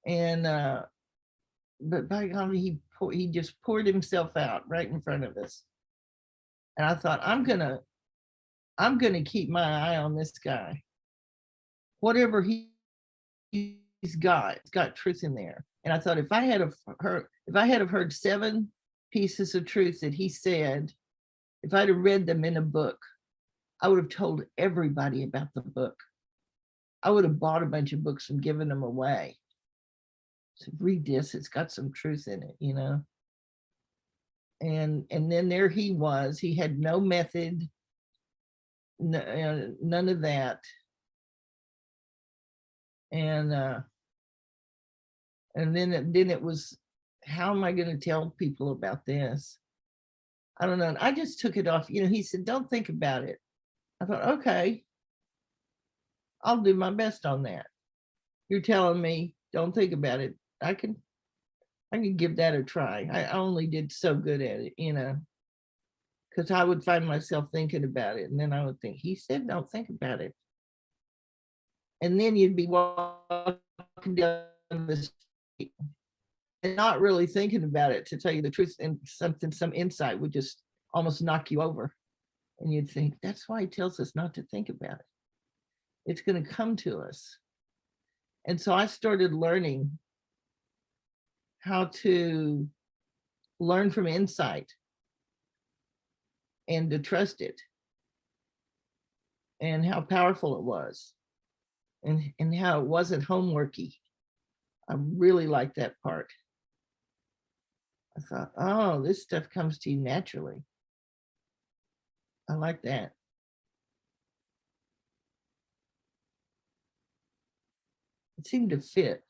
And but by golly, he just poured himself out right in front of us. And I thought, I'm gonna keep my eye on this guy. Whatever he's got, it's got truth in there. And I thought, if I had have heard 7 pieces of truth that he said, if I'd have read them in a book, I would have told everybody about the book. I would have bought a bunch of books and given them away. So read this, it's got some truth in it, you know? And then there he was, he had no method, none of that. And then it was, how am I going to tell people about this? I don't know. I just took it off. You know, he said, don't think about it. I thought, okay, I'll do my best on that. You're telling me, don't think about it. I can give that a try. I only did so good at it, you know, because I would find myself thinking about it. And then I would think, he said, don't think about it. And then you'd be walking down the street and not really thinking about it, to tell you the truth, and some insight would just almost knock you over. And you'd think, that's why he tells us not to think about it. It's going to come to us. And so I started learning how to learn from insight and to trust it, and how powerful it was, and how it wasn't homeworky. I really liked that part. I thought, oh, this stuff comes to you naturally. I like that. It seemed to fit.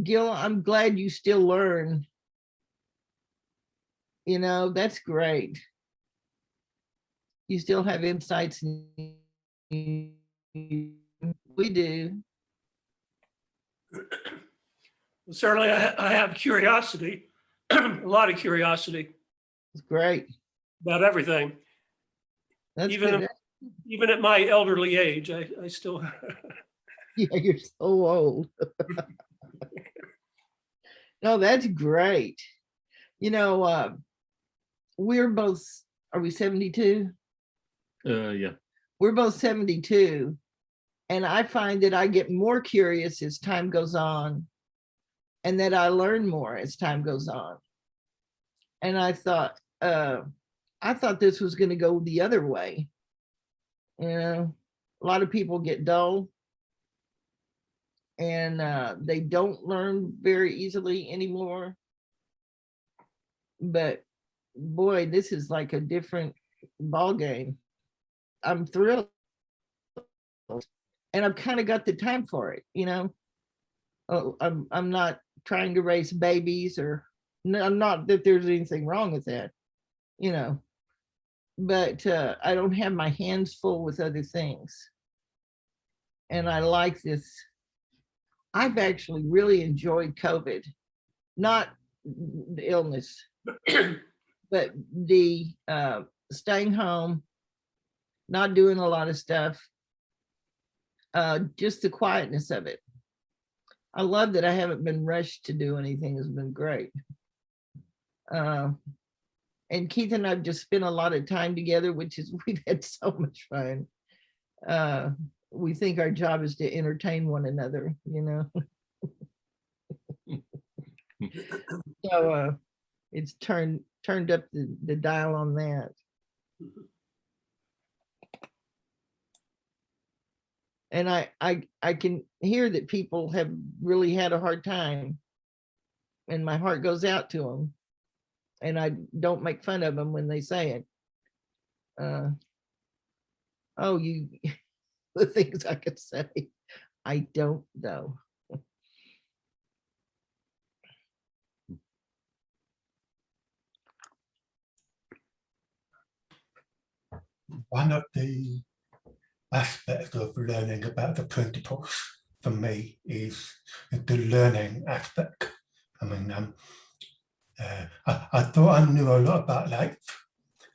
Gil, I'm glad you still learn. You know, that's great. You still have insights. We do. Well, certainly I have curiosity, a lot of curiosity It's great. about everything. That's Even good. Even at my elderly age, I still, Yeah, you're so old. No, that's great. You know, we're both, are we 72? Yeah. We're both 72. And I find that I get more curious as time goes on, and that I learn more as time goes on. And I thought this was going to go the other way. You know, a lot of people get dull, and they don't learn very easily anymore. But boy, this is like a different ball game. I'm thrilled, and I've kind of got the time for it, you know. Oh, I'm not trying to raise babies, or not that there's anything wrong with that, you know. But I don't have my hands full with other things. And I like this. I've actually really enjoyed COVID, not the illness, but the staying home, not doing a lot of stuff, just the quietness of it. I love that I haven't been rushed to do anything. Has been great. And Keith and I've just spent a lot of time together, which is, we've had so much fun. We think our job is to entertain one another, you know. So it's turned up the dial on that. And I can hear that people have really had a hard time. And my heart goes out to them. And I don't make fun of them when they say it. Oh, you, the things I could say, I don't know. One of the aspects of learning about the principles for me is the learning aspect. I mean, I thought I knew a lot about life,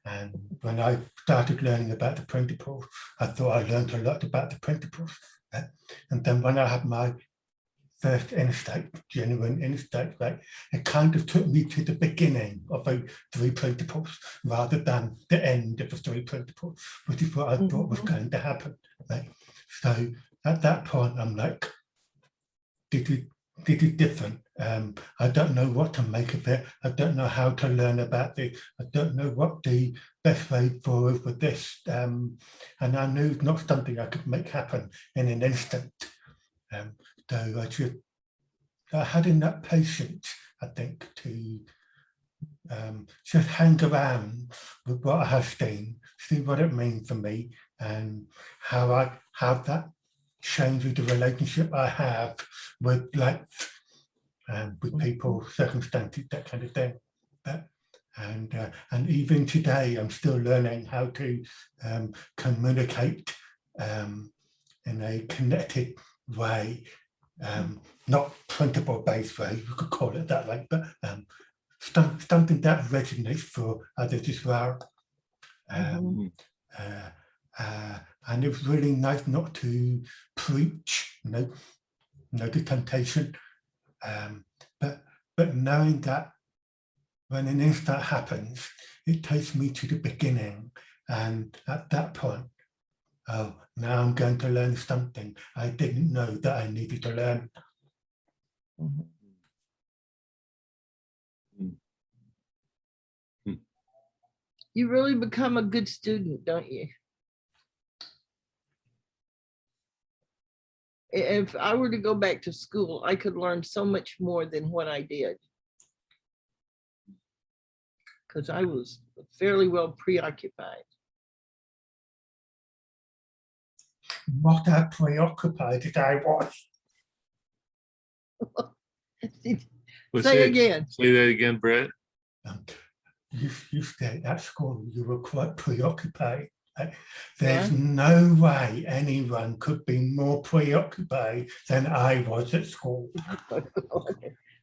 and when I started learning about the principles, I thought I learned a lot about the principles. And then when I had my first insight, genuine insight, right, it kind of took me to the beginning of the 3 principles rather than the end of the 3 principles, which is what I thought was going to happen. Right? So at that point, I'm like, this is different. I don't know what to make of it. I don't know how to learn about it. I don't know what the best way forward with this. And I knew it's not something I could make happen in an instant. So I had enough patience, I think, to just hang around with what I have seen, see what it means for me, and how that changes the relationship I have with life, with people, circumstances, that kind of thing. And even today, I'm still learning how to communicate in a connected way, not principle-based way, you could call it that way, but something that resonates for others as well. And it's really nice not to preach, the temptation, but knowing that when an instant happens, it takes me to the beginning, and at that point, oh, now I'm going to learn something I didn't know that I needed to learn. You really become a good student, don't you? If I were to go back to school, I could learn so much more than what I did. Because I was fairly well preoccupied. What how preoccupied I was. Say again. Say that again, Brett. You stayed at school, you were quite preoccupied. There's no way anyone could be more preoccupied than I was at school.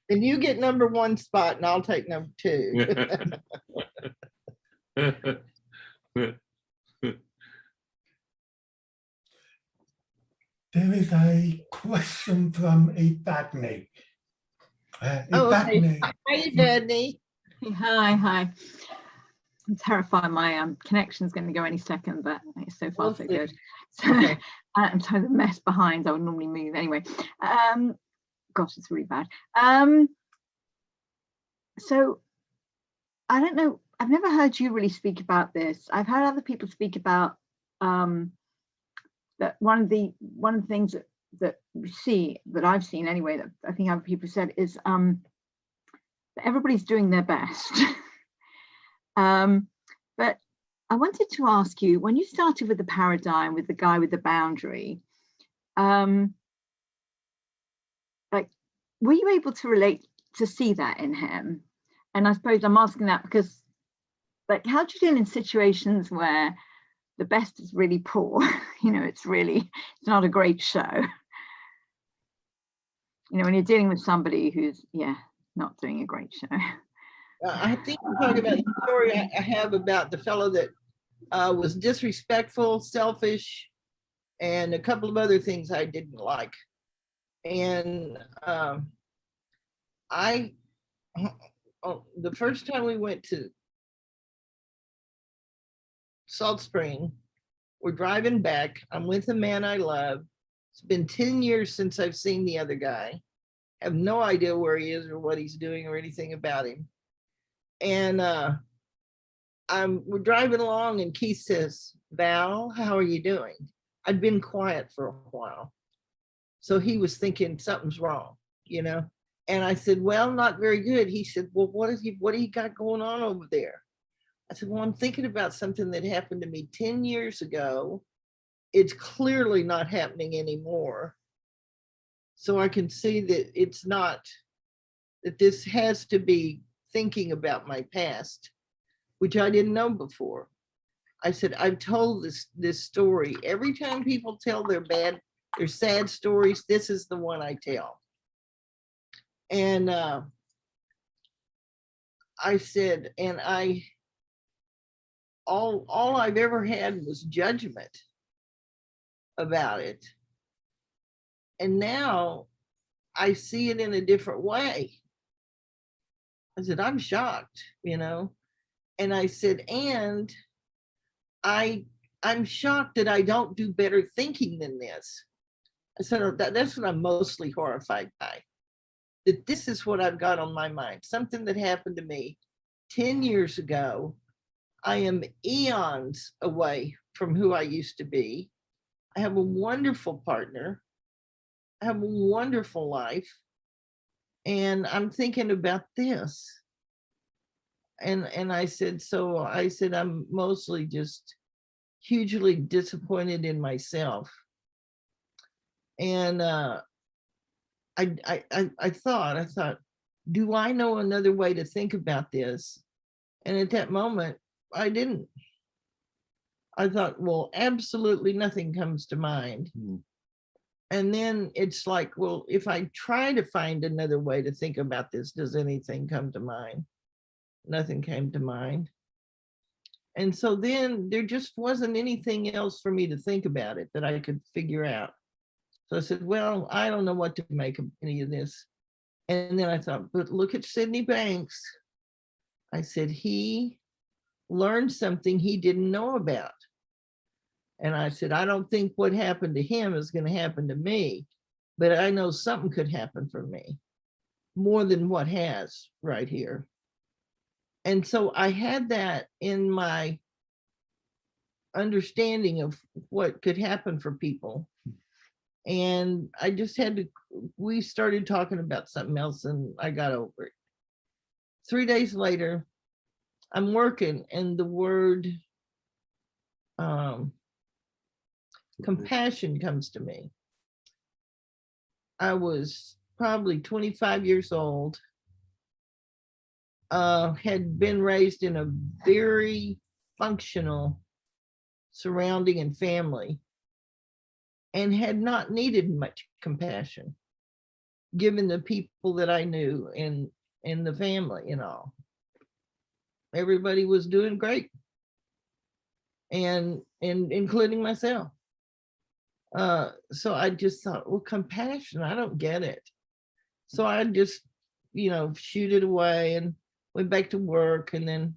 Then you get #1 spot and I'll take #2. There is a question from Evadne. Oh, okay. Evadne. Hey, Dadney. Hi. I'm terrified my connection's going to go any second, but it's so far so good. So Okay. I'm so the mess behind. I would normally move anyway. Gosh, it's really bad. So I don't know. I've never heard you really speak about this. I've heard other people speak about that one of the things that we see, that I've seen anyway, that I think other people said is that everybody's doing their best. But I wanted to ask you, when you started with the paradigm with the guy with the boundary, like, were you able to relate to see that in him? And I suppose I'm asking that because, like, how do you deal in situations where the best is really poor? It's not a great show. When you're dealing with somebody who's, not doing a great show. I think you're talking about the story I have about the fellow that was disrespectful, selfish, and a couple of other things I didn't like. And the first time we went to Salt Spring, we're driving back. I'm with a man I love. It's been 10 years since I've seen the other guy. I have no idea where he is or what he's doing or anything about him. And we're driving along and Keith says, "Val, how are you doing?" I'd been quiet for a while. So he was thinking something's wrong, you know? And I said, well, not very good. He said, well, what do you got going on over there? I said, well, I'm thinking about something that happened to me 10 years ago. It's clearly not happening anymore. So I can see that it's not, that this has to be thinking about my past, which I didn't know before. I said, I've told this story. Every time people tell their sad stories, this is the one I tell. And I said, and all I've ever had was judgment about it. And now I see it in a different way. I said, I'm shocked, you know? And I said, and I'm shocked that I don't do better thinking than this. I said, oh, that's what I'm mostly horrified by. That this is what I've got on my mind. Something that happened to me 10 years ago. I am eons away from who I used to be. I have a wonderful partner. I have a wonderful life. And I'm thinking about this. And I said, I'm mostly just hugely disappointed in myself. And I thought, do I know another way to think about this? And at that moment, I didn't. I thought, well, absolutely nothing comes to mind. And then it's like, well, if I try to find another way to think about this, does anything come to mind? Nothing came to mind. And so then there just wasn't anything else for me to think about it that I could figure out. So I said, well, I don't know what to make of any of this. And then I thought, but look at Sydney Banks. I said, he learned something he didn't know about. And I said, I don't think what happened to him is going to happen to me, but I know something could happen for me more than what has right here. And so I had that in my understanding of what could happen for people. And I just had to, we started talking about something else and I got over it. 3 days later, I'm working and the word compassion comes to me. I was probably 25 years old, had been raised in a very functional surrounding and family, and had not needed much compassion, given the people that I knew in the family and all. Everybody was doing great, and including myself. So I just thought, well, compassion, I don't get it. So I just, shoot it away and went back to work. And then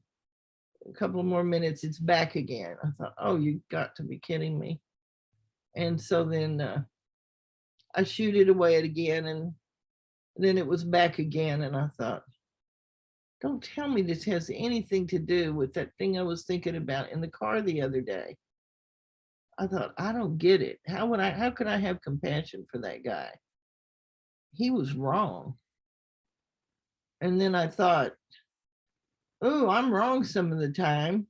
a couple of more minutes, it's back again. I thought, oh, you got to be kidding me. And so then I shoot it away again, and then it was back again. And I thought, don't tell me this has anything to do with that thing I was thinking about in the car the other day. I thought, I don't get it. How could I have compassion for that guy? He was wrong. And then I thought, oh, I'm wrong some of the time.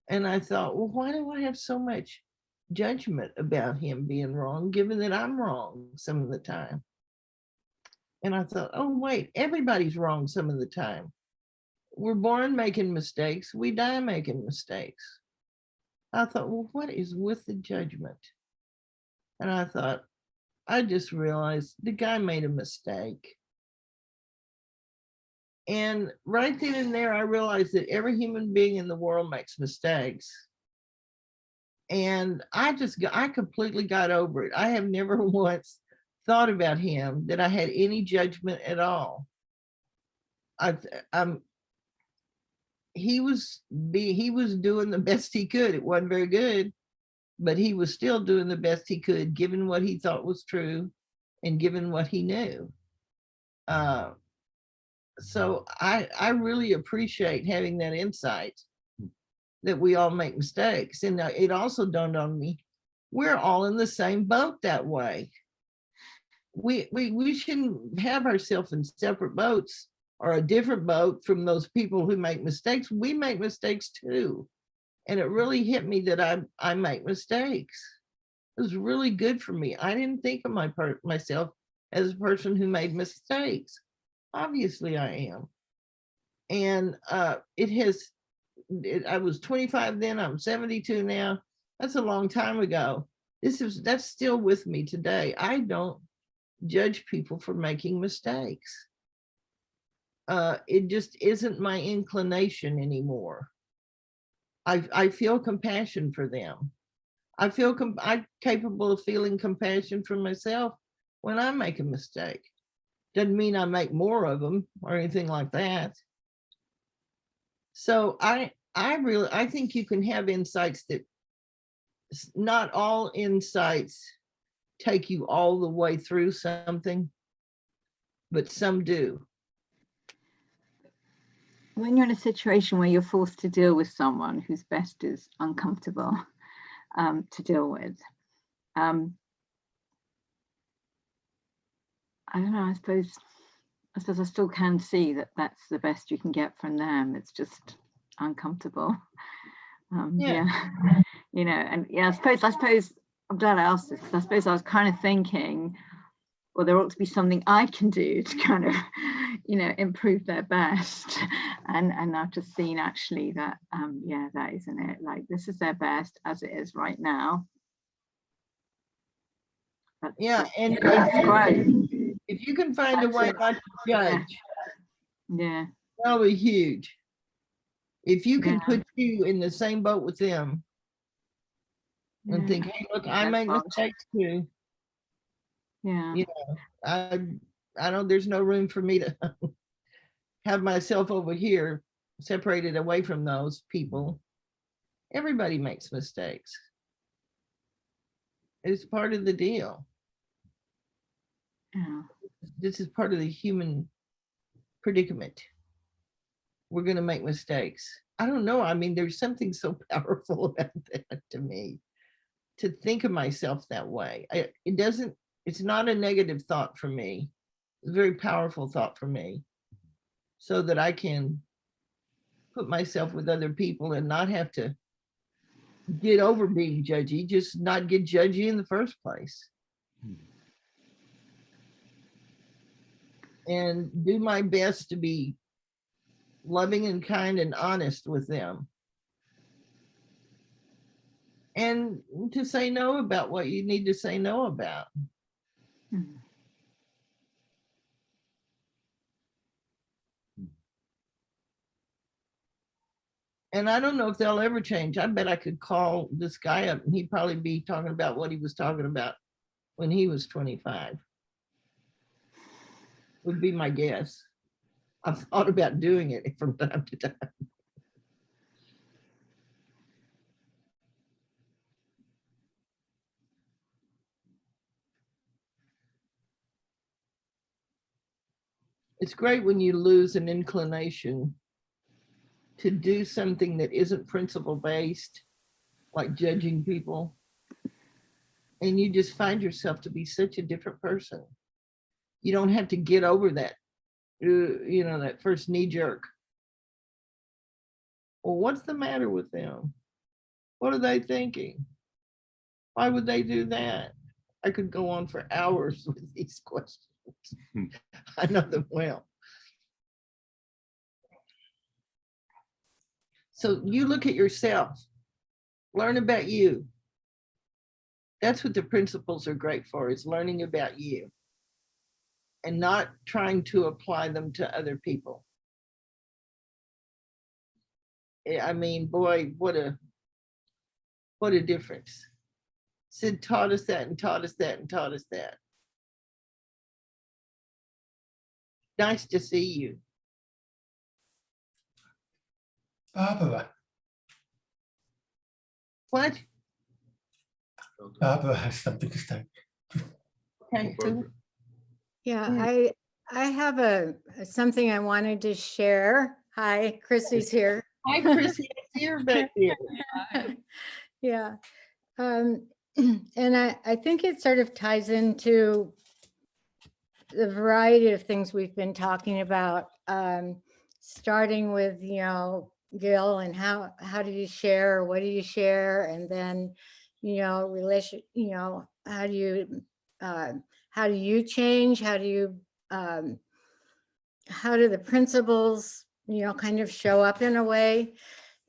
And I thought, well, why do I have so much judgment about him being wrong, given that I'm wrong some of the time? And I thought, oh, wait, everybody's wrong some of the time. We're born making mistakes. We die making mistakes. I thought, well, what is with the judgment? And I thought, I just realized the guy made a mistake. And right then and there, I realized that every human being in the world makes mistakes. And I completely got over it. I have never once thought about him that I had any judgment at all. He was doing the best he could. It wasn't very good, but he was still doing the best he could, given what he thought was true and given what he knew. So I really appreciate having that insight that we all make mistakes. And it also dawned on me we're all in the same boat that way. We shouldn't have ourselves in separate boats or a different boat from those people who make mistakes. We make mistakes too. And it really hit me that I make mistakes. It was really good for me. I didn't think of myself as a person who made mistakes. Obviously I am. And I was 25 then, I'm 72 now. That's a long time ago. That's still with me today. I don't judge people for making mistakes. It just isn't my inclination anymore. I feel compassion for them. I'm capable of feeling compassion for myself when I make a mistake. Doesn't mean I make more of them or anything like that. So I think you can have insights that not all insights take you all the way through something, but some do. When you're in a situation where you're forced to deal with someone whose best is uncomfortable to deal with, I don't know, I suppose I still can see that that's the best you can get from them. It's just uncomfortable. Yeah. You know, and yeah, I suppose I'm glad I asked this, because I suppose I was kind of thinking, well, there ought to be something I can do to kind of, you know, improve their best. And I've just seen actually that, yeah, that isn't it. Like, this is their best as it is right now. Yeah, and if you can find a way not to judge, yeah, that'll be huge. If you can Yeah. put you in the same boat with them and think, hey, look, I That's make hard. mistakes too. yeah, You I don't, there's no room for me to have myself over here separated away from those people. Everybody makes mistakes. It's part of the deal. yeah. This is part of the human predicament. We're going to make mistakes. I don't know. I mean, there's something so powerful about that to me, to think of myself that way. It's not a negative thought for me. It's a very powerful thought for me, so that I can put myself with other people and not have to get over being judgy, just not get judgy in the first place. And do my best to be loving and kind and honest with them. And to say no about what you need to say no about. Mhm. And I don't know if they'll ever change. I bet I could call this guy up and he'd probably be talking about what he was talking about when he was 25. Would be my guess. I've thought about doing it from time to time. It's great when you lose an inclination to do something that isn't principle based, like judging people. And you just find yourself to be such a different person. You don't have to get over that, you know, that first knee jerk. Well, what's the matter with them? What are they thinking? Why would they do that? I could go on for hours with these questions. I know them well. So you look at yourself, learn about you. That's what the principles are great for, is learning about you and not trying to apply them to other people. I mean, boy, what a difference. Sid taught us that and taught us that and taught us that. Nice to see you. Barbara. What? Barbara has something to say. Okay, who? Yeah, Mm. I have something I wanted to share. Hi, Chrissy's here. Hi, Chrissy, it's here back there. Yeah. And I think it sort of ties into the variety of things we've been talking about, starting with, Gil, and how do you share, what do you share? And then, relation, how do you change? How do the principles, kind of show up in a way?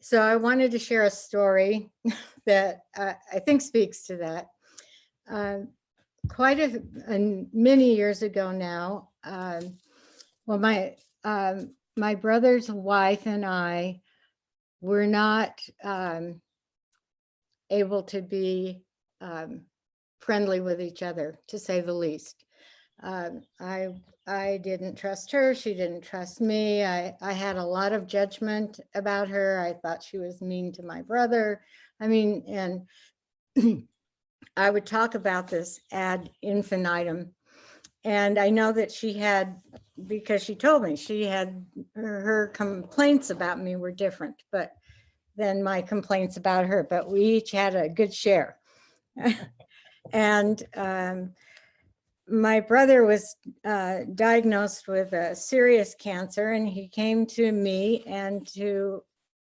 So I wanted to share a story that I think speaks to that. Many years ago now, well, my brother's wife and I were not able to be friendly with each other, to say the least. I didn't trust her. She didn't trust me. I had a lot of judgment about her. I thought she was mean to my brother. I mean, and I would talk about this ad infinitum. And I know that she had, because she told me she had, her complaints about me were different, but than my complaints about her, but we each had a good share. And my brother was diagnosed with a serious cancer, and he came to me and to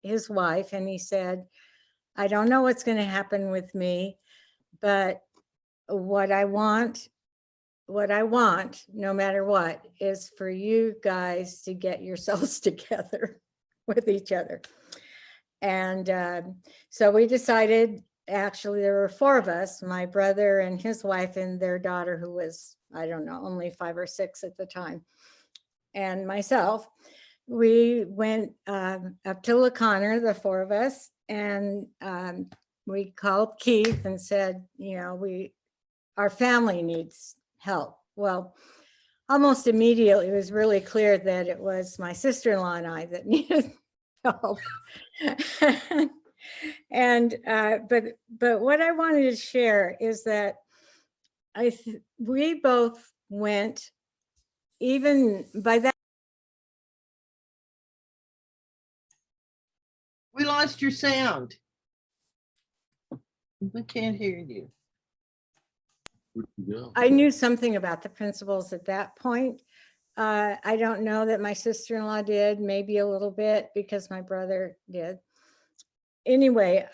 his wife, and he said, I don't know what's going to happen with me, but what I want, no matter what, is for you guys to get yourselves together with each other. And so we decided, actually, there were 4 of us, my brother and his wife and their daughter, who was, I don't know, only 5 or 6 at the time, and myself. We went up to La Conner, the 4 of us, and we called Keith and said, our family needs help. Well, almost immediately, it was really clear that it was my sister-in-law and I that needed help. And but what I wanted to share is that we both went, even by that. We lost your sound. We can't hear you. Yeah. I knew something about the principles at that point. I don't know that my sister-in-law did, maybe a little bit, because my brother did. Anyway,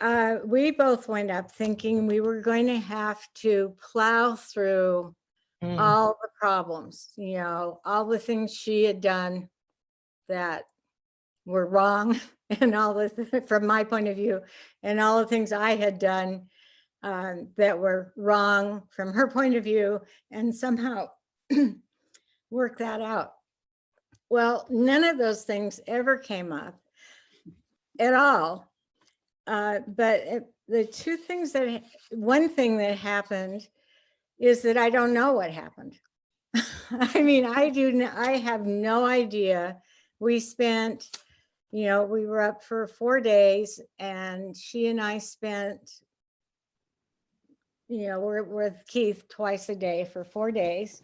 we both went up thinking we were going to have to plow through all the problems, all the things she had done that were wrong, and all the, from my point of view, and all the things I had done that were wrong from her point of view, and somehow work that out. Well, none of those things ever came up at all. But the 2 things that, one thing that happened is that I don't know what happened. I mean, I have no idea. We spent, we were up for 4 days, and she and I spent, we're with Keith twice a day for 4 days.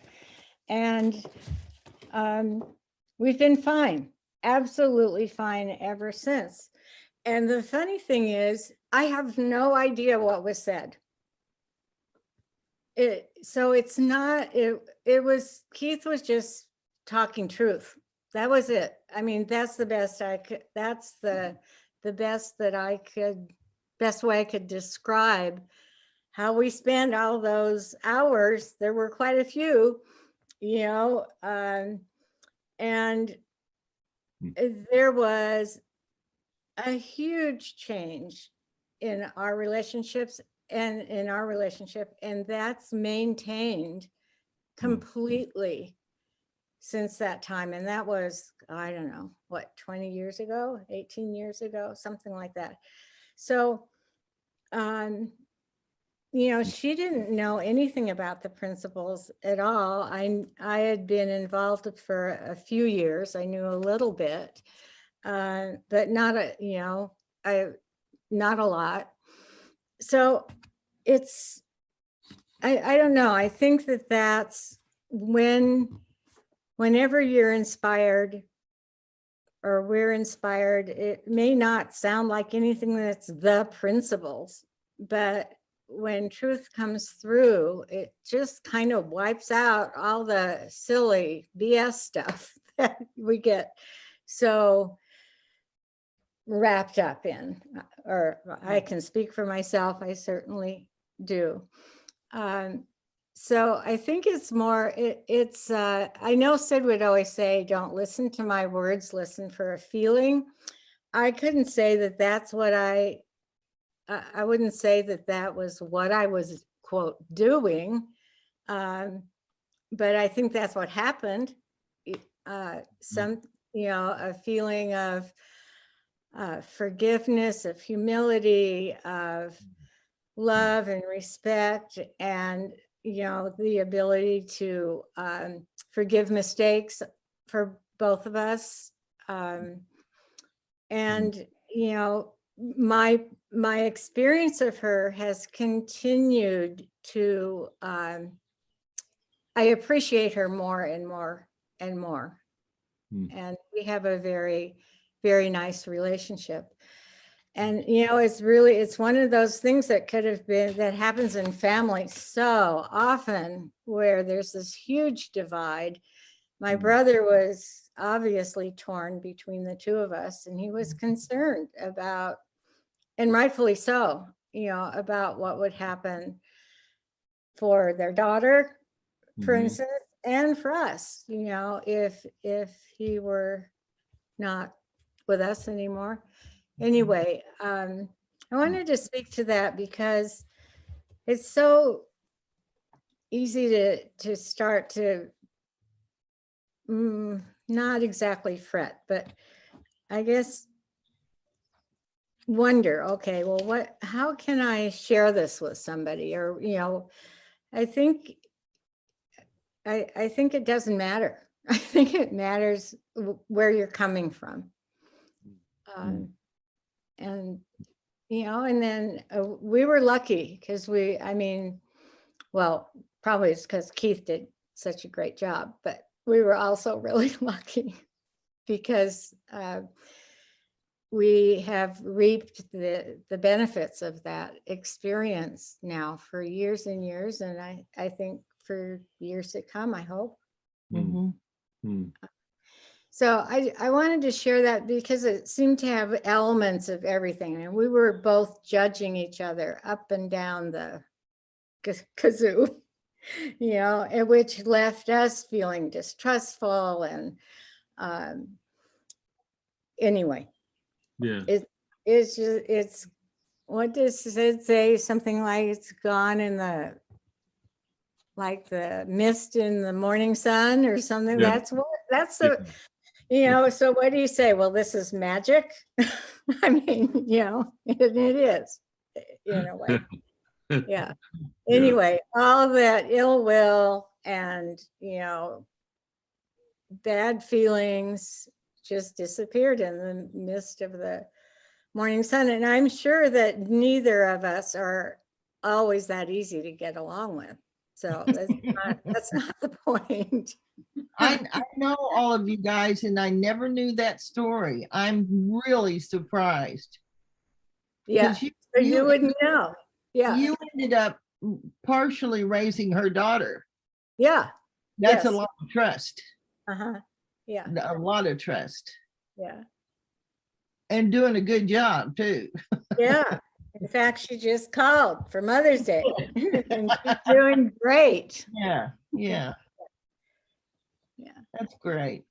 And we've been fine, absolutely fine ever since. And the funny thing is, I have no idea what was said. So it's not, it was, Keith was just talking truth. That was it. I mean, that's the best I could, that's the best that I could, best way I could describe how we spent all those hours. There were quite a few, and there was a huge change in our relationships and in our relationship, and that's maintained completely since that time. And that was, I don't know, what, 20 years ago, 18 years ago, something like that. So, she didn't know anything about the principles at all. I had been involved for a few years. I knew a little bit, but not not a lot. So it's, I don't know. I think that that's whenever you're inspired, or we're inspired, it may not sound like anything that's the principles, but when truth comes through, it just kind of wipes out all the silly BS stuff that we get so wrapped up in, or I can speak for myself, I certainly do. So I think it's more, I know Sid would always say, don't listen to my words, listen for a feeling. I couldn't say that that's what I wouldn't say that that was what I was, quote, doing. But I think that's what happened. Some, a feeling of forgiveness, of humility, of love and respect, and, the ability to forgive mistakes for both of us. And, my experience of her has continued to, I appreciate her more and more and more. And we have a very, very nice relationship. And, it's one of those things that that happens in families so often, where there's this huge divide. My brother was obviously torn between the two of us, and he was concerned about, and rightfully so, about what would happen for their daughter, for instance, and for us, if he were not with us anymore. Anyway, I wanted to speak to that because it's so easy to start to not exactly fret, but I guess wonder, okay, well, how can I share this with somebody? Or, I think it doesn't matter. I think it matters where you're coming from. And, and then we were lucky because well, probably it's because Keith did such a great job, but we were also really lucky because we have reaped the benefits of that experience now for years and years. And I think for years to come, I hope. So I wanted to share that because it seemed to have elements of everything. And we were both judging each other up and down the kazoo, and which left us feeling distrustful. And anyway, Yeah. it's what does it say? Something like it's gone in the mist in the morning sun or something. Yeah. That's the, so what do you say? Well, this is magic. I mean, it is in a way. Yeah. Anyway, all that ill will and, bad feelings just disappeared in the mist of the morning sun. And I'm sure that neither of us are always that easy to get along with. So that's not the point. I know all of you guys, and I never knew that story. I'm really surprised. Yeah, 'Cause you wouldn't know. Yeah. You ended up partially raising her daughter. Yeah. That's Yes. a lot of trust. Yeah. A lot of trust. Yeah. And doing a good job too. Yeah. In fact, she just called for Mother's Day and she's doing great. Yeah. Yeah. Yeah. That's great.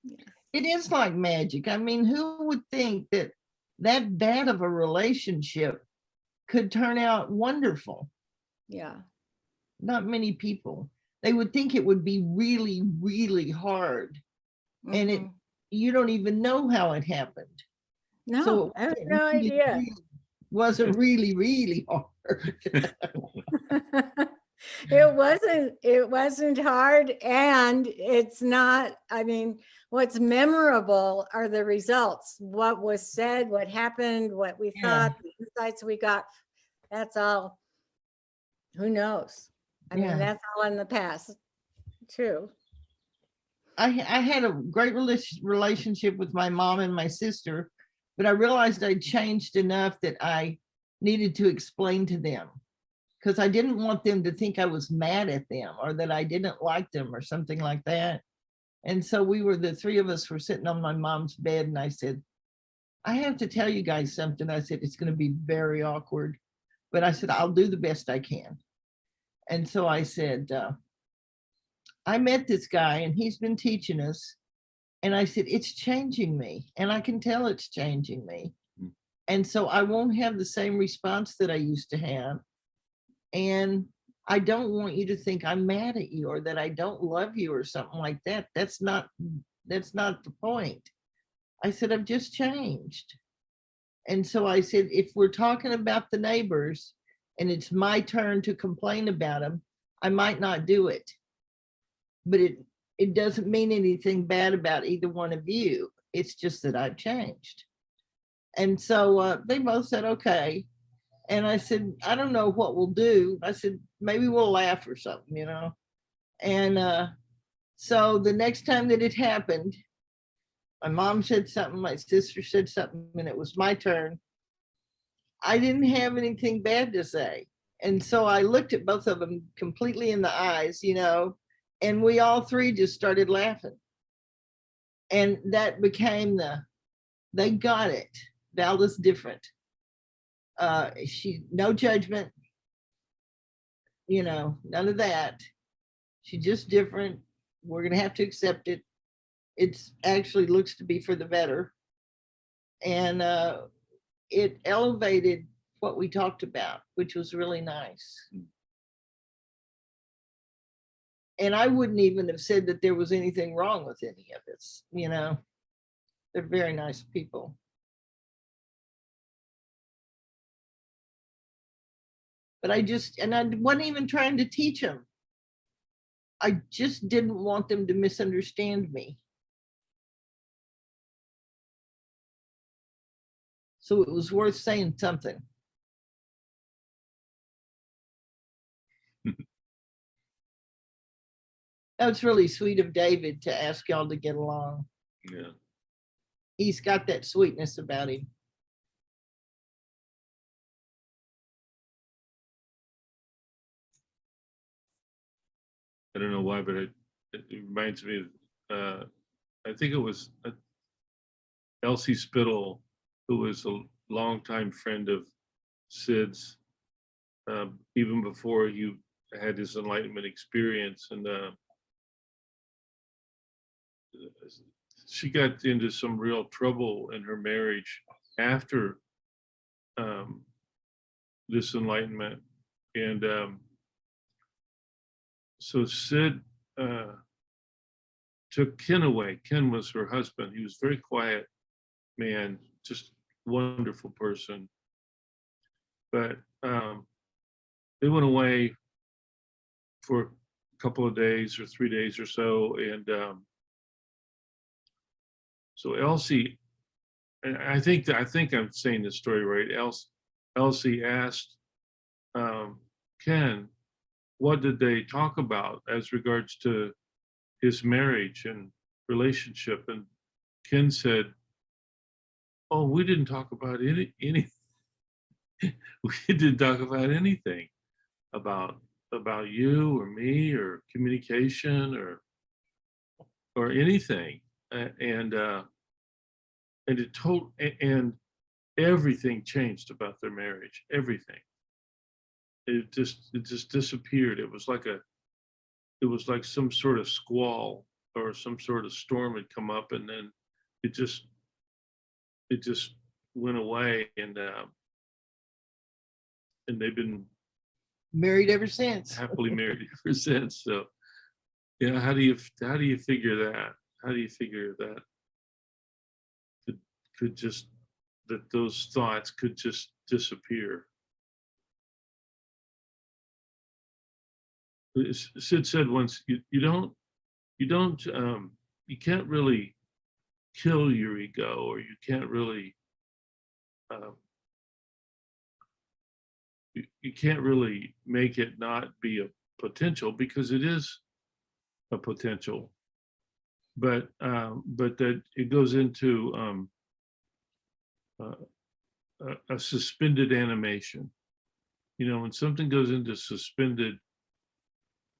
Yeah. It is like magic. I mean, who would think that bad of a relationship could turn out wonderful? Yeah. Not many people. They would think it would be really, really hard. And you don't even know how it happened. No, So I have no idea. Wasn't really, really hard. It wasn't hard, and it's not, what's memorable are the results. What was said, what happened, what we thought, the insights we got. That's all. Who knows? That's all in the past too. I had a great relationship with my mom and my sister, but I realized I'd changed enough that I needed to explain to them because I didn't want them to think I was mad at them or that I didn't like them or something like that. And so the three of us were sitting on my mom's bed, and I said, I have to tell you guys something. I said, it's going to be very awkward, but I said, I'll do the best I can. And so I said, I met this guy and he's been teaching us. And I said, it's changing me. And I can tell it's changing me. And so I won't have the same response that I used to have. And I don't want you to think I'm mad at you or that I don't love you or something like that. That's not the point. I said, I've just changed. And so I said, if we're talking about the neighbors and it's my turn to complain about them, I might not do it. But it doesn't mean anything bad about either one of you. It's just that I've changed. And so they both said, okay. And I said, I don't know what we'll do. I said, maybe we'll laugh or something, you know? And so the next time that it happened, my mom said something, my sister said something, and it was my turn. I didn't have anything bad to say. And so I looked at both of them completely in the eyes, you know, and we all three just started laughing. And that became they got it. Valda's different. No judgment, you know, none of that. She's just different. We're gonna have to accept it. It's actually looks to be for the better. And it elevated what we talked about, which was really nice. And I wouldn't even have said that there was anything wrong with any of this, you know. They're very nice people. But I wasn't even trying to teach them. I just didn't want them to misunderstand me. So it was worth saying something. That was really sweet of David to ask y'all to get along. Yeah. He's got that sweetness about him. I don't know why, but it reminds me of, I think it was Elsie Spittle, who was a longtime friend of Sid's, even before he had his enlightenment experience. And she got into some real trouble in her marriage after this enlightenment. And so Sid took Ken away. Ken was her husband. He was a very quiet man, just wonderful person. But they went away for a couple of days or 3 days or so. And so Elsie, and I think I'm saying this story right. Elsie asked Ken, what did they talk about as regards to his marriage and relationship? And Ken said, oh, we didn't talk about any we didn't talk about anything about you or me or communication or anything. And everything changed about their marriage. Everything. It just disappeared. It was like some sort of squall or some sort of storm had come up, and then it just went away. And they've been Married ever since. happily married ever since. So yeah, how do you figure that? How do you figure that could just, that those thoughts could just disappear? Sid said once, you can't really kill your ego, or you can't really you can't really make it not be a potential, because it is a potential. But that it goes into a suspended animation. you know, when something goes into suspended,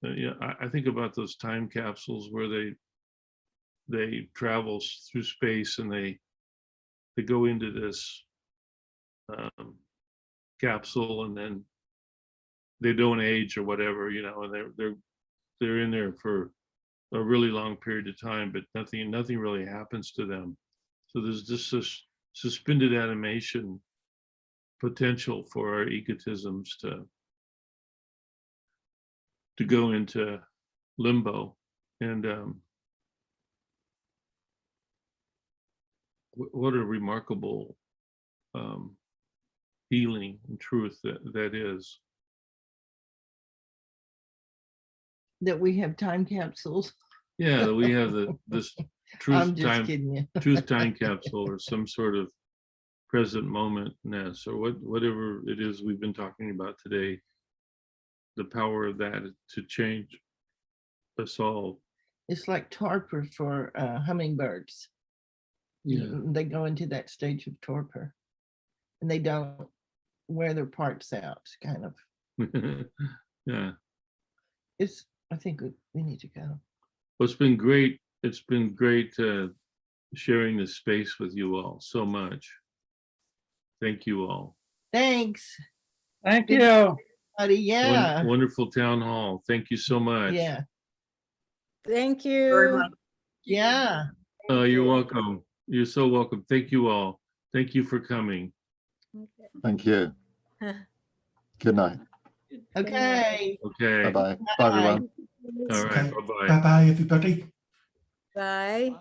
yeah, I think about those time capsules where they travel through space and they go into this capsule and then they don't age or whatever, you know, and they're in there for a really long period of time, but nothing really happens to them. So there's just this suspended animation potential for our egotisms to go into limbo. And what a remarkable healing and truth that is. That we have time capsules. Yeah, we have this I'm truth just time kidding you. truth time capsule or some sort of present momentness or whatever it is we've been talking about today. The power of that to change us all. It's like torpor for hummingbirds. Yeah. They go into that stage of torpor and they don't wear their parts out, kind of. Yeah. I think we need to go. Well, it's been great. It's been great sharing this space with you all so much. Thank you all. Thanks, Thank Good- you. buddy. Yeah. Wonderful town hall. Thank you so much. Yeah. Thank Very you. much. Yeah. You're welcome. You're so welcome. Thank you all. Thank you for coming. Thank you. Good night. Okay. Okay. Bye-bye. Bye, everyone. All right. Okay. Bye-bye. Bye-bye, everybody. Bye.